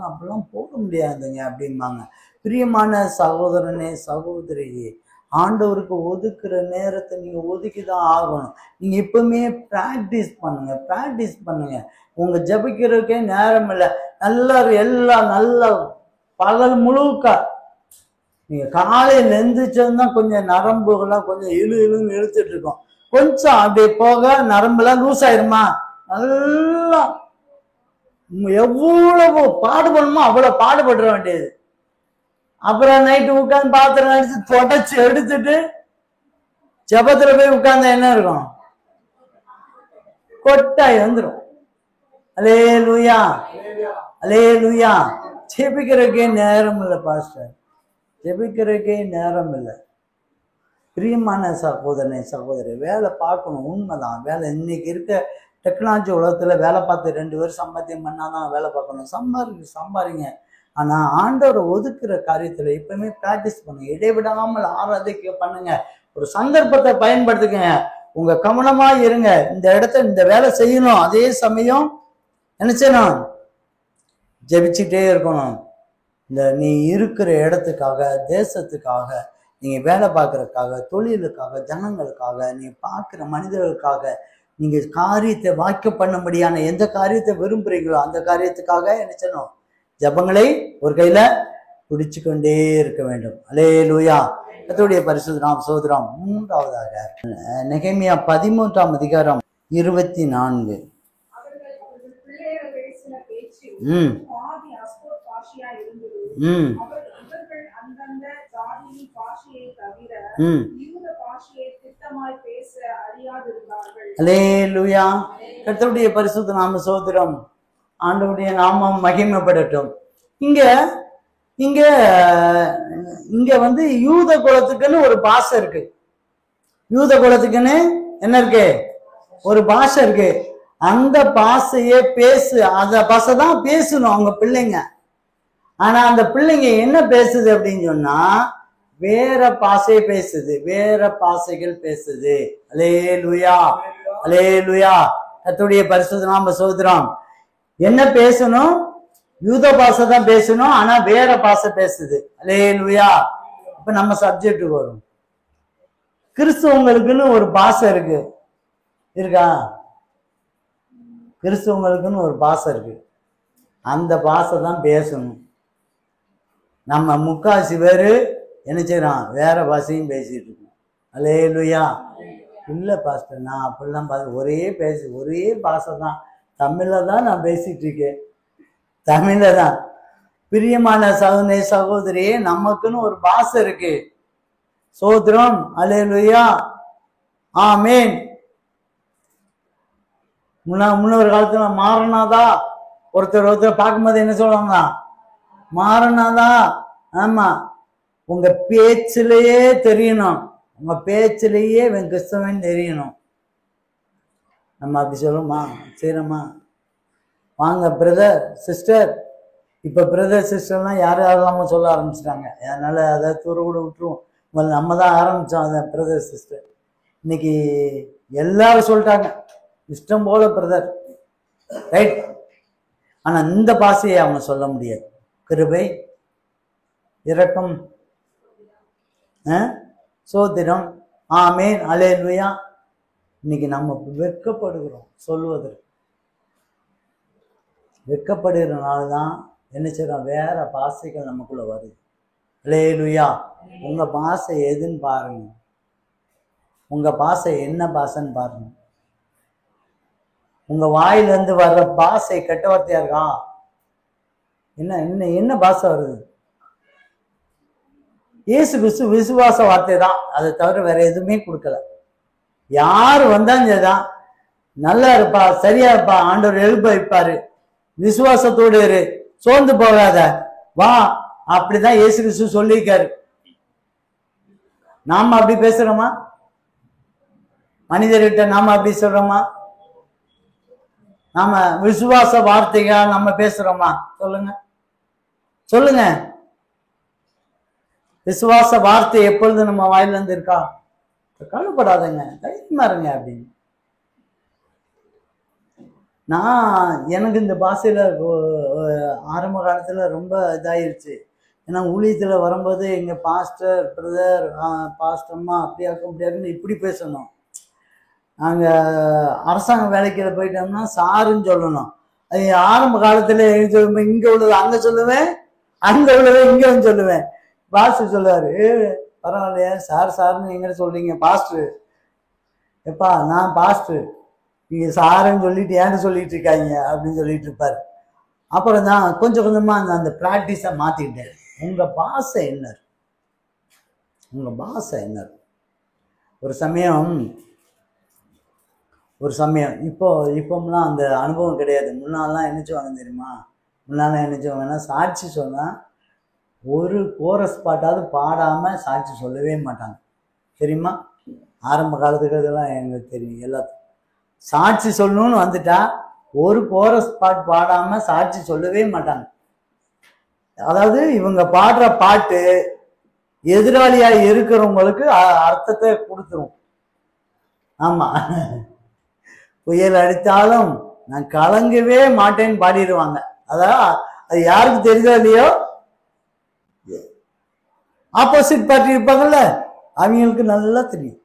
S1: அப்படிலாம் போட முடியாதுங்க அப்படிம்பாங்க. பிரியமான சகோதரனே சகோதரியே, ஆண்டவருக்கு ஒதுக்குற நேரத்தை நீங்க ஒதுக்கிதான் ஆகணும். நீங்க எப்பவுமே பிராக்டிஸ் பண்ணுங்க. உங்க ஜபிக்கிறதுக்கே நேரம் இல்லை. நல்ல பகல் முழுக்க நீங்க காலையில் எந்திரிச்சதுன்னா கொஞ்சம் நரம்புகள்லாம் கொஞ்சம் இழுன்னு இழுத்துட்டு இருக்கோம். கொஞ்சம் அப்படியே போக நரம்புலாம் லூஸ் ஆயிருமா, நல்லா எவ்வளவு பாடுபடணுமோ அவ்வளவு பாடுபடுற வேண்டியது. அப்புறம் நைட்டு உட்காந்து பாத்திரம் அடிச்சு தொடச்சு எடுத்துட்டு ஜபத்துல போய் உட்கார்ந்தா என்ன இருக்கும், கொட்டாய் வந்துடும். அல்லேலூயா. ஜெபிக்கிறதுக்கே நேரம் இல்லை பாஸ்டர், ஜெபிக்கிறதுக்கே நேரம் இல்லை. பிரியமான சகோதரனே சகோதரி, வேலை பார்க்கணும், உண்மைதான். வேலை இன்னைக்கு இருக்க டெக்னாலஜி உலகத்துல வேலை பார்த்து 2 பேர் சம்பாத்தியம் பண்ணாதான் வேலை பார்க்கணும். சம்பாதிங்க. ஆனா ஆண்டவரை ஒதுக்குற காரியத்துல எப்பவுமே பிராக்டிஸ் பண்ணுங்க. இடைவிடாமல் ஆராதிக்க பண்ணுங்க. ஒரு சந்தர்ப்பத்தை பயன்படுத்துங்க. உங்க கவனமா இருங்க. இந்த வேலை செய்யணும், அதே சமயம் என்ன செய்யணும், ஜெபிச்சுட்டே இருக்கணும். நீ இருக்கிற இடத்துக்காக, தேசத்துக்காக, நீங்க வேலை பார்க்கறதுக்காக, தொழிலுக்காக, ஜனங்களுக்காக, நீ பார்க்கிற மனிதர்களுக்காக, நீங்க காரியத்தை வாய்க்க பண்ணும்படியான எந்த காரியத்தை விரும்புறீங்களோ அந்த காரியத்துக்காக என்ன செய்யணும், ஜபங்களை ஒரு கையில பிடிச்சு கொண்டே இருக்க வேண்டும். அல்லேலூயா. கர்த்தருடைய பரிசுத்த நாம ஸ்தோத்திரம். 3வதாக நெகேமியா 13ஆம் அதிகாரம் 24. அல்லேலூயா. கர்த்தருடைய பரிசுத்த நாம ஸ்தோத்திரம். ஆண்டவருடைய நாமம் மகிமைப்படட்டும். இங்க வந்து யூத குலத்துக்குன்னு ஒரு பாஷை இருக்கு. யூத குலத்துக்குன்னு என்ன இருக்கு, ஒரு பாஷை இருக்கு. அந்த பாஷையே அந்த பாஷை தான் பேசணும் அவங்க பிள்ளைங்க. ஆனா அந்த பிள்ளைங்க என்ன பேசுது அப்படின்னு சொன்னா வேற பாஷையை பேசுது, வேற பாஷைகள் பேசுது. அல்லேலூயா. கர்த்தருடைய பரிசுத்த நாம ஸ்தோத்திரம். என்ன பேசணும், யூத பாஷை தான் பேசணும், ஆனா வேற பாஷை பேசுது. அல்லேலூயா. இப்ப நம்ம சப்ஜெக்டுக்கு வரும். கிறிஸ்துவங்களுக்குன்னு ஒரு பாஷை இருக்கா? கிறிஸ்துவங்களுக்குன்னு ஒரு பாஷை இருக்கு. அந்த பாஷை தான் பேசணும். நம்ம முக்காசி பேரு என்ன செய்யறோம், வேற பாஷையும் பேசிட்டு இருக்கோம். அல்லேலூயா. இல்ல பாஸ்டர், நான் அப்படிலாம் ஒரே பாஷை தான், தமிழ்ல தான் நான் பேசிட்டு இருக்கேன், தமிழ்ல தான். பிரியமான சகோதரே சகோதரியே, நமக்குன்னு ஒரு பாஷை இருக்கு. சோத்திரம். அல்லேலூயா. ஆமேன். முன்னொரு காலத்துல மாறனாதா, ஒருத்தர் பார்க்கும்போது என்ன சொல்லுவாங்க, மாறனாதா. ஆமா, உங்க பேச்சிலேயே தெரியணும், உங்க பேச்சிலேயே கிறிஸ்தவன் தெரியணும். நம்ம அப்படி சொல்லுமா, சரிம்மா வாங்க பிரதர் சிஸ்டர். இப்ப பிரதர் சிஸ்டர்லாம் யாரெல்லாம் சொல்ல ஆரம்பிச்சிட்டாங்க. அதனால அதை தூர கூட விட்டுருவோம். முதல்ல நம்ம தான் ஆரம்பிச்சோம் அந்த பிரதர் சிஸ்டர். இன்னைக்கு எல்லாரும் சொல்லிட்டாங்க, இஷ்டம் போல பிரதர், ரைட். ஆனா இந்த பாஷையை அவங்க சொல்ல முடியாது. கிருபை, இரக்கம், சோத்திரம், ஆமேன், அல்லேலூயா. இன்னைக்கு நம்ம வெட்கப்படுகிறோம் சொல்லுவதற்கு. வெட்கப்படுகிறனால்தான் என்ன செய்யறோம், வேற பாஷைகள் நமக்குள்ள வருது. அல்லேலூயா. உங்க பாஷை எதுன்னு பாருங்க, உங்க பாஷை என்ன பாஷைன்னு பாருங்க. உங்க வாயிலிருந்து வர்ற பாஷை கெட்ட வார்த்தையா இருக்கா? என்ன பாஷை வருது? இயேசு கிறிஸ்து விசுவாச வார்த்தை தான், அதை தவிர வேற எதுவுமே கொடுக்கல. யாரு வந்தாலும் சரிதான், நல்லா இருப்பா, சரியா இருப்பா, ஆண்டவர் எழுப்ப வைப்பாரு, விசுவாசத்தோடு இரு, சோர்ந்து போகாத, வா, அப்படிதான் இயேசு கிறிஸ்து சொல்லியிருக்காரு. நாம அப்படி பேசுறோமா? மனிதர்கிட்ட நாம அப்படி சொல்றோமா? நாம விசுவாச வார்த்தையா நம்ம பேசுறோமா? சொல்லுங்க சொல்லுங்க. விசுவாச வார்த்தை எப்பொழுது நம்ம வாயில இருந்து இருக்கா? கவலைப்படாதங்க, தைரியமா இருங்க அப்படின்னு. எனக்கு இந்த பாஷையில ஆரம்ப காலத்துல ரொம்ப இதாயிருச்சு. ஏன்னா ஊழியத்துல வரும்போது எங்க பாஸ்டர் பிரதர் பாஸ்டர்மா அப்படியாக்கும் அப்படியாக்குன்னு இப்படி பேசணும். நாங்க அரசாங்க வேலைக்கு போயிட்டோம்னா சாருன்னு சொல்லணும். அது ஆரம்ப காலத்துல இங்க உள்ளது அங்க சொல்லுவேன், அங்க உள்ளதை இங்க வந்து சொல்லுவேன். பாஸ்டர் சொல்லுவாரு, பரவாயில்லையா சார் சார்னு எங்க சொல்றீங்க, பாஸ்டர் எப்பா நான் பாஸ்டர், நீங்க சாருன்னு சொல்லிட்டு ஏன்னு சொல்லிட்டு இருக்காங்க அப்படின்னு சொல்லிட்டு இருப்பாரு. அப்புறம் தான் கொஞ்சம் கொஞ்சமா அந்த பிராக்டிஸை மாத்திக்கிட்டேன். உங்க பாஷை என்ன, உங்க பாஷை என்ன. ஒரு சமயம் இப்போம்லாம் அந்த அனுபவம் கிடையாது. முன்னாலாம் என்னச்சுவாங்க தெரியுமா? முன்னாலாம் என்னச்சுவாங்கன்னா சாட்சி சொன்னா ஒரு கோரஸ் பாட்டாவது பாடாம சாட்சி சொல்லவே மாட்டாங்க, தெரியுமா? ஆரம்ப காலத்துக்கு இதெல்லாம் எங்களுக்கு தெரியும். எல்லாத்துக்கும் சாட்சி சொல்லணும்னு வந்துட்டா ஒரு கோரஸ் பாட்டு பாடாம சாட்சி சொல்லவே மாட்டாங்க. அதாவது இவங்க பாடுற பாட்டு எதிராளியா இருக்கிறவங்களுக்கு அர்த்தத்தை கொடுத்துரும். ஆமா, புயல் அடித்தாலும் நான் கலங்கவே மாட்டேன்னு பாடிடுவாங்க. அதான் அது யாருக்கு தெரியுதோ இல்லையோ, ஆப்போசிட் பார்ட்டி இருப்பாங்கல்ல, அவங்களுக்கு நல்லா தெரியும்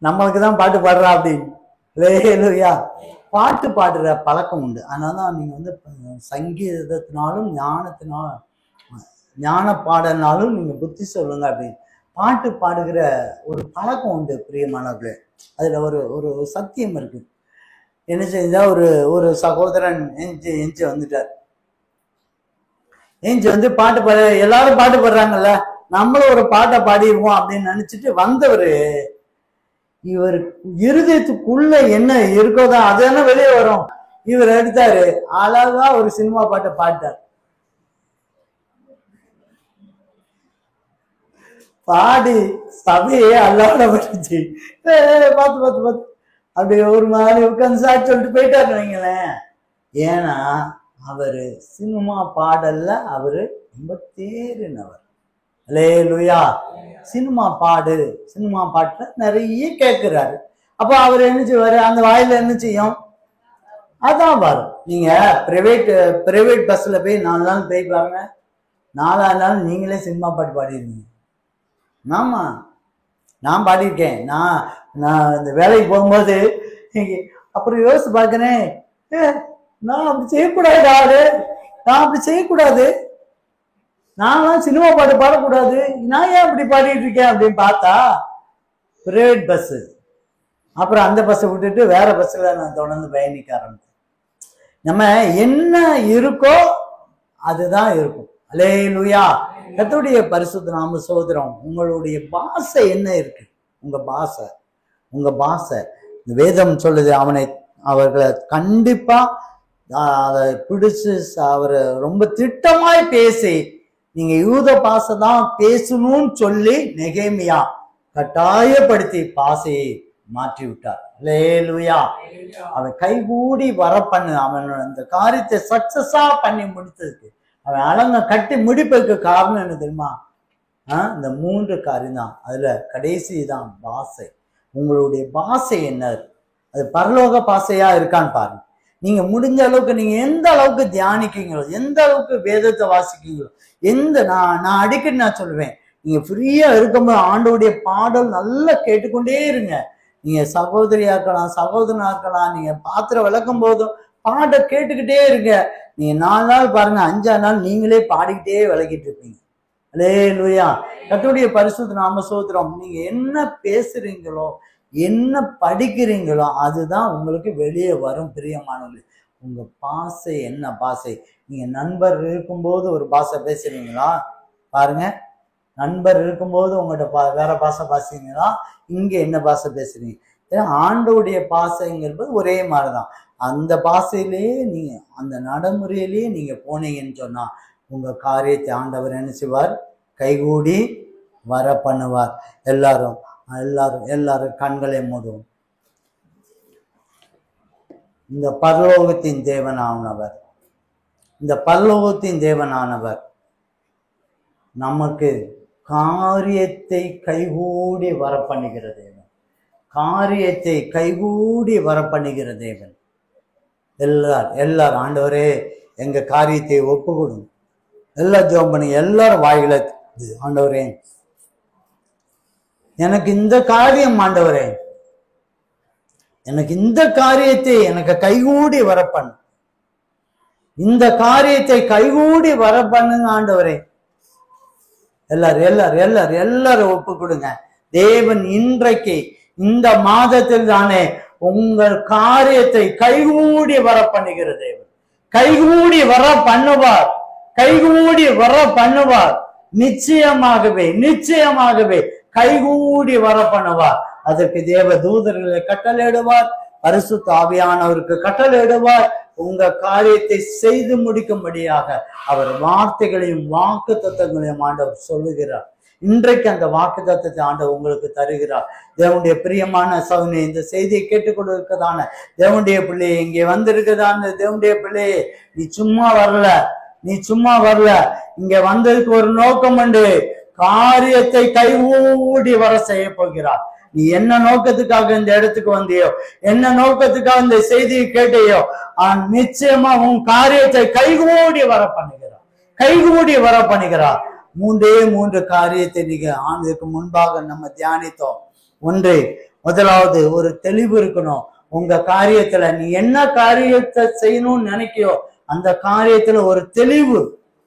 S1: நம்மளுக்கு தான் பாட்டு பாடுறா அப்படின்னு. லேலுயா, பாட்டு பாடுற பழக்கம் உண்டு. அதனாலதான் நீங்க சங்கீதத்தினாலும் ஞான பாடனாலும் நீங்க புத்தி சொல்லுங்க அப்படின்னு. பாட்டு பாடுகிற ஒரு பழக்கம் உண்டு பிரியமானவர்களே. அதுல ஒரு சத்தியம் இருக்கு. என்ன செஞ்சா ஒரு சகோதரன் எஞ்சி வந்துட்டார். எஞ்சி வந்து பாட்டு பாட, எல்லாரும் பாட்டு பாடுறாங்கல்ல, நம்மளும் ஒரு பாட்டை பாடிடுவோம் அப்படின்னு நினைச்சிட்டு வந்தவரு, இவர் இருதயத்துக்குள்ள என்ன இருக்கோதான் அதுதானே வெளியே வரும். இவர் எடுத்தாரு, அழகா ஒரு சினிமா பாட்டை பாட்டார். பாடி சபையே அல்லாட பட்டுச்சு. பார்த்து அப்படியே ஒரு மாதிரி உட்காந்து சாட்சி சொல்லிட்டு போயிட்டாரு வைங்களேன். ஏன்னா அவரு சினிமா பாடல்ல அவரு ரொம்ப தேறினவர். அல்லேலூயா. சினிமா பாட்டுல நிறைய கேட்கிறாரு. அப்ப அவர் என்ன செய்வாரு, அந்த வாயில என்ன செய்யும், அதான் வரும். நீங்க பிரைவேட் பஸ்ல போய் 4 நாள் போய் பாருங்க, 4ஆவது நாள் நீங்களே சினிமா பாட்டு பாடிருக்கீங்க. ஆமா, நான் பாடியிருக்கேன். நான் இந்த வேலைக்கு போகும்போது அப்புறம் யோசிச்சு பார்க்கிறேன், நான் அப்படி செய்யக்கூடாது, நான் அப்படி செய்யக்கூடாது, நான்லாம் சினிமா பாட்டு பாடக்கூடாது, நான் ஏன் அப்படி பாடிட்டு இருக்கேன் அப்படின்னு பார்த்தா பிரைவேட் பஸ். அப்புறம் அந்த பஸ்ஸை விட்டுட்டு வேற பஸ்ல நான் தொடர்ந்து பயணிக்க ஆரம்பிச்சேன். நம்ம என்ன இருக்கோ அதுதான் இருக்கும். அல்லேலூயா. கர்த்தருடைய பரிசுத்த நாம சோதரம். உங்களுடைய பாஷை என்ன இருக்கு? உங்க பாஷை இந்த வேதம் சொல்லுது, அவர்களை கண்டிப்பா அதை பிடிச்சு அவரை ரொம்ப திட்டமாய் பேசி, நீங்க யூத பாஷை தான் பேசணும்னு சொல்லி நெகேமியா கட்டாயப்படுத்தி பாஷையை மாற்றி விட்டார். அல்லேலூயா. அவன் கைகூடி வர பண்ணு, அவன் அந்த காரியத்தை சக்சஸா பண்ணி முடித்ததுக்கு, அவன் அலங்க கட்டி முடிப்பதற்கு காரணம் என்ன தெரியுமா? இந்த 3 காரியம் தான். அதுல கடைசி தான் பாஷை. உங்களுடைய பாஷை என்ன? அது பரலோக பாஷையா இருக்கான்னு பாருங்க. நீங்க முடிஞ்ச அளவுக்கு நீங்க எந்த அளவுக்கு தியானிக்கீங்களோ, எந்த அளவுக்கு வேதத்தை வாசிக்கீங்களோ, நான் அடிக்கடி நான் சொல்லுவேன், நீங்க ஃப்ரீயா இருக்கும்போது ஆண்டோடைய பாடல் நல்லா கேட்டுக்கொண்டே இருங்க. நீங்க சகோதரியா இருக்கலாம், சகோதரனா இருக்கலாம், நீங்க பாத்திரம் விளக்கும் போதும் பாட்டை கேட்டுக்கிட்டே இருங்க. நீங்க 4 நாள் பாருங்க, 5ஆவது நாள் நீங்களே பாடிக்கிட்டே விளக்கிட்டு இருப்பீங்க. அல்லேலூயா. கர்த்தருடைய பரிசுத்த நாம சோத்திரம். நீங்க என்ன பேசுறீங்களோ, என்ன படிக்கிறீங்களோ அதுதான் உங்களுக்கு வெளியே வரும். பிரியமானவர்களே, உங்க பாஷை என்ன பாஷை? நீங்க நண்பர் இருக்கும்போது ஒரு பாஷை பேசுறீங்களா? பாருங்க, நண்பர் இருக்கும்போது உங்கள்கிட்ட வேற பாஷை பேசுறீங்களா, இங்க என்ன பாஷை பேசுறீங்க? ஏன்னா ஆண்டவுடைய பாஷைங்கிறது ஒரே மாதிரிதான். அந்த பாஷையிலேயே நீங்க அந்த நடைமுறையிலேயே நீங்க போனீங்கன்னு சொன்னா உங்க காரியத்தை ஆண்டவர் என்ன செய்வார்? கைகூடி வர பண்ணுவார். எல்லாரும் எல்லாரும் எல்லாரும் கண்களை மூடுவோம். இந்த பரலோகத்தின் தேவனானவர், இந்த பரலோகத்தின் தேவனானவர் நமக்கு காரியத்தை கைகூடி வர பண்ணுகிற தேவன், காரியத்தை கைகூடி வர பண்ணுகிற தேவன். எல்லாரும் ஆண்டவரே எங்க காரியத்தை ஒப்பு கொடுங்க. எல்லாம் ஜெபம் பண்ணி எல்லாரும் வாயில ஆண்டவரே எனக்கு இந்த காரியம், ஆண்டவரே எனக்கு இந்த காரியத்தை எனக்கு கைகூடி வர பண்ணு, இந்த காரியத்தை கைகூடி வர பண்ணுங்க ஆண்டவரே. எல்லாரும் எல்லாரும் எல்லாரும் எல்லாரும் ஒப்பு கொடுங்க. தேவன் இன்றைக்கு இந்த மாதத்தில் தானே உங்கள் காரியத்தை கைகூடி வர பண்ணுகிற தேவன். கைகூடி வர பண்ணுவார், கைகூடி வர பண்ணுவார். நிச்சயமாகவே நிச்சயமாகவே கைகூடி வர பண்ணுவார். அதற்கு தேவ தூதர்களை கட்டளையிடுவார், பரிசுத்த ஆவியானவருக்கு கட்டளையிடுவார். உங்க காரியத்தை செய்து முடிக்கும்படியாக அவர் வார்த்தைகளையும் வாக்கு தத்தங்களையும் ஆண்டவர் சொல்லுகிறார். இன்றைக்கு அந்த வாக்கு தத்தத்தை ஆண்டவர் உங்களுக்கு தருகிறார். தேவனுடைய பிரியமான சகோதரி, இந்த செய்தியை கேட்டுக்கொண்டிருக்கதான தேவனுடைய பிள்ளையே, இங்கே வந்திருக்கதான தேவனுடைய பிள்ளையே, நீ சும்மா வரல, நீ சும்மா வரல. இங்க வந்ததுக்கு ஒரு நோக்கம் உண்டு. காரியத்தை கைகூடி வர செய்ய போகிறார். நீ என்ன நோக்கத்துக்காக இந்த இடத்துக்கு வந்தியோ, என்ன நோக்கத்துக்காக இந்த செய்தியை கேட்டையோ, நிச்சயமா உன் காரியத்தை கைகூடி வர பண்ணுகிறார், கைகூடி வர பண்ணுகிறார். மூன்று காரியத்தை நீங்க ஆண்டுக்கு முன்பாக நம்ம தியானித்தோம். ஒன்று, முதலாவது ஒரு தெளிவு இருக்கணும் உங்க காரியத்துல. நீ என்ன காரியத்தை செய்யணும்னு நினைக்கியோ அந்த காரியத்துல ஒரு தெளிவு,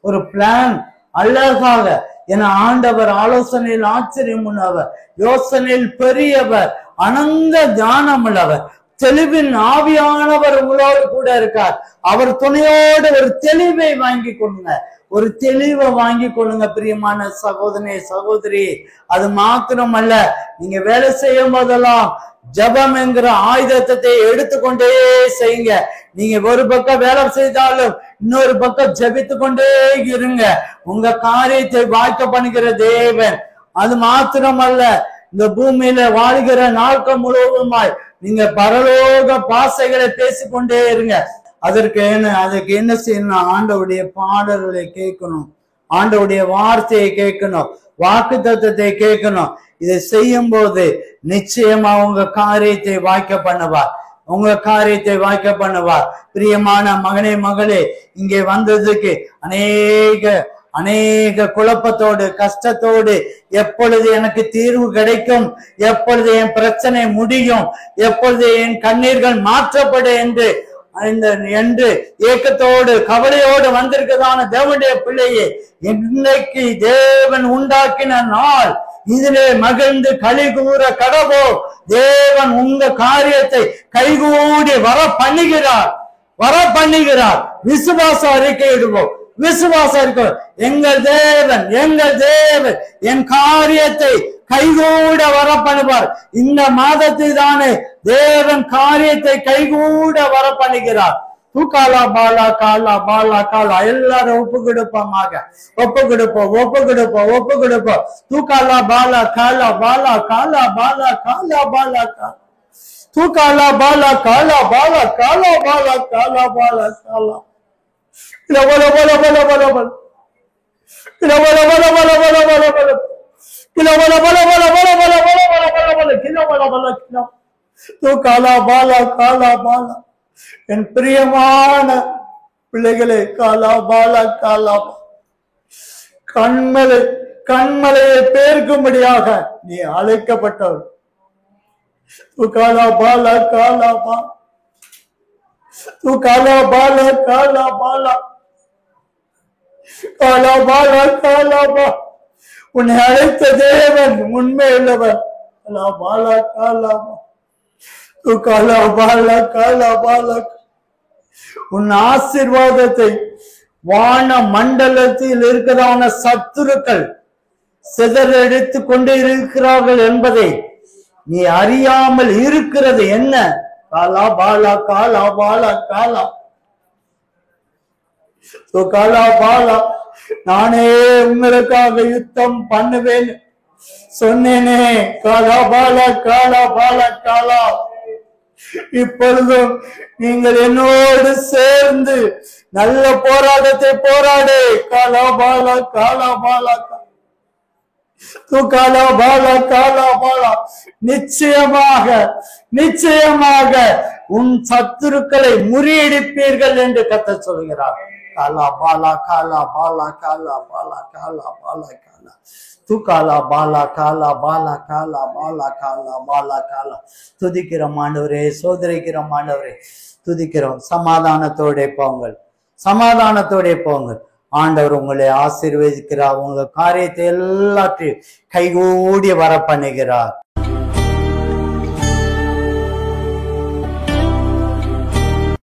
S1: ஒரு பிளான் அழகாக. என ஆண்டவர் ஆலோசனையில் ஆச்சரியம் உள்ளவர், யோசனையில் பெரியவர், அனந்த ஞானம் உள்ளவர், தெளிவின் ஆவியானவர் உங்களோடு கூட இருக்கார். அவர் துணையோடு ஒரு தெளிவை வாங்கி கொள்ளுங்க, ஒரு தெளிவை வாங்கி கொள்ளுங்க பிரியமான சகோதரனே சகோதரி. அது மாத்திரமல்ல, நீங்க வேலை செய்யும் போதெல்லாம் ஜபம் என்கிற ஆயுதத்தை எடுத்துக்கொண்டே செய்யுங்க. நீங்க ஒரு பக்கம் வேலை செய்தாலும் இன்னொரு பக்கம் ஜபித்து கொண்டே இருங்க. உங்க காரியத்தை வாய்க்க பண்ணுகிற தேவன். அது மாத்திரமல்ல, இந்த பூமியில வாழ்கிற நாட்கள் முழுவதுமாய் நீங்க பரலோக பாசைகளை பேசிக்கொண்டே இருங்க. அதற்கு என்ன செய்யணும்? ஆண்டவருடைய பாடல்களை கேட்கணும், ஆண்டவருடைய வார்த்தையை கேட்கணும், வாக்கு தத்தத்தை கேட்கணும். இதை செய்யும் போது நிச்சயமா உங்க காரியத்தை வாய்க்க பண்ணுவார், உங்க காரியத்தை வாய்க்க பண்ணுவார். பிரியமான மகனே மகளே, இங்கே வந்ததுக்கு அநேக குழப்பத்தோடு கஷ்டத்தோடு, எப்பொழுது எனக்கு தீர்வு கிடைக்கும், எப்பொழுது என் பிரச்சனை முடியும், எப்பொழுது என் கண்ணீர்கள் மாற்றப்படும் என்று ஏக்கத்தோடு கவலையோடு வந்திருக்கதான தேவனுடைய பிள்ளையே, இன்னைக்கு தேவன் உண்டாக்கின நாள், இதிலே மகிழ்ந்து களி கூற கடவோ. தேவன் உங்க காரியத்தை கைகூடி வர பண்ணுகிறார், வர பண்ணுகிறார். விசுவாச அறிக்கையிடுவோம், விசுவாசம் இருக்கும். எங்கள் தேவன் என் காரியத்தை கைகூட வர பண்ணுவார். இந்த மாதத்தில் தானே தேவன் காரியத்தை கைகூட வர பண்ணுகிறார். தூக்காலா பாலா காலா பாலா காலா. எல்லாரும் ஒப்பு கொடுப்போமாக, ஒப்பு கொடுப்போம். தூக்காலா பாலா காலா பாலா காலா பாலா காலா பாலா காலா. தூக்காலா பாலா காலா பாலா காலா பாலா காலா பாலா காலா. என் பிரியமான பிள்ளைகளே, காலா பாலா காலா. கண்மலையை பேர்க்கும்படியாக நீ அழைக்கப்பட்டவர். காலா பாலா காலா பா. காலா பாலா காலா பாலா காலா பாலா காலா பா. உன்னை அழைத்த தேவன் உண்மை உள்ளவர். காலா பாலா காலா பா. காலா பாலா காலா பாலா. உன் ஆசீர்வாதத்தை வான மண்டலத்தில் இருக்கிறதான சத்துருக்கள் சிதறடித்து கொண்டு இருக்கிறார்கள் என்பதை நீ அறியாமல் இருக்கிறது என்ன? காலா பாலா காலா பாலா காலா காலா பாலா. நானே உங்களுக்காக யுத்தம் பண்ணுவேன் சொன்னேனே. காலா பாலா காலா பாலா காலா. இப்பொழுதும் நீங்கள் என்னோடு சேர்ந்து நல்ல போராட்டத்தை போராடு. காலா பாலா காலா பாலா காலா பாலா காலா பாலா. நிச்சயமாக நிச்சயமாக உன் சத்துருக்களை முறியடிப்பீர்கள் என்று கர்த்தர் சொல்கிறார். காலா பாலா காலா பாலா காலா பாலா காலா பாலா காலா காலா பாலா காலா பாலா காலா பாலா காலா பாலா காலா. துதிக்கிறோம் ஆண்டவரே, சோதரிக்கிறோம் ஆண்டவரே, துதிக்கிறோம். சமாதானத்தோட போங்கள், சமாதானத்தோட போங்கள். ஆண்டவர் உங்களை ஆசீர்வதிக்கிறார். உங்க காரியத்தை எல்லாத்தையும் கைகூடி வர பண்ணுகிறார்.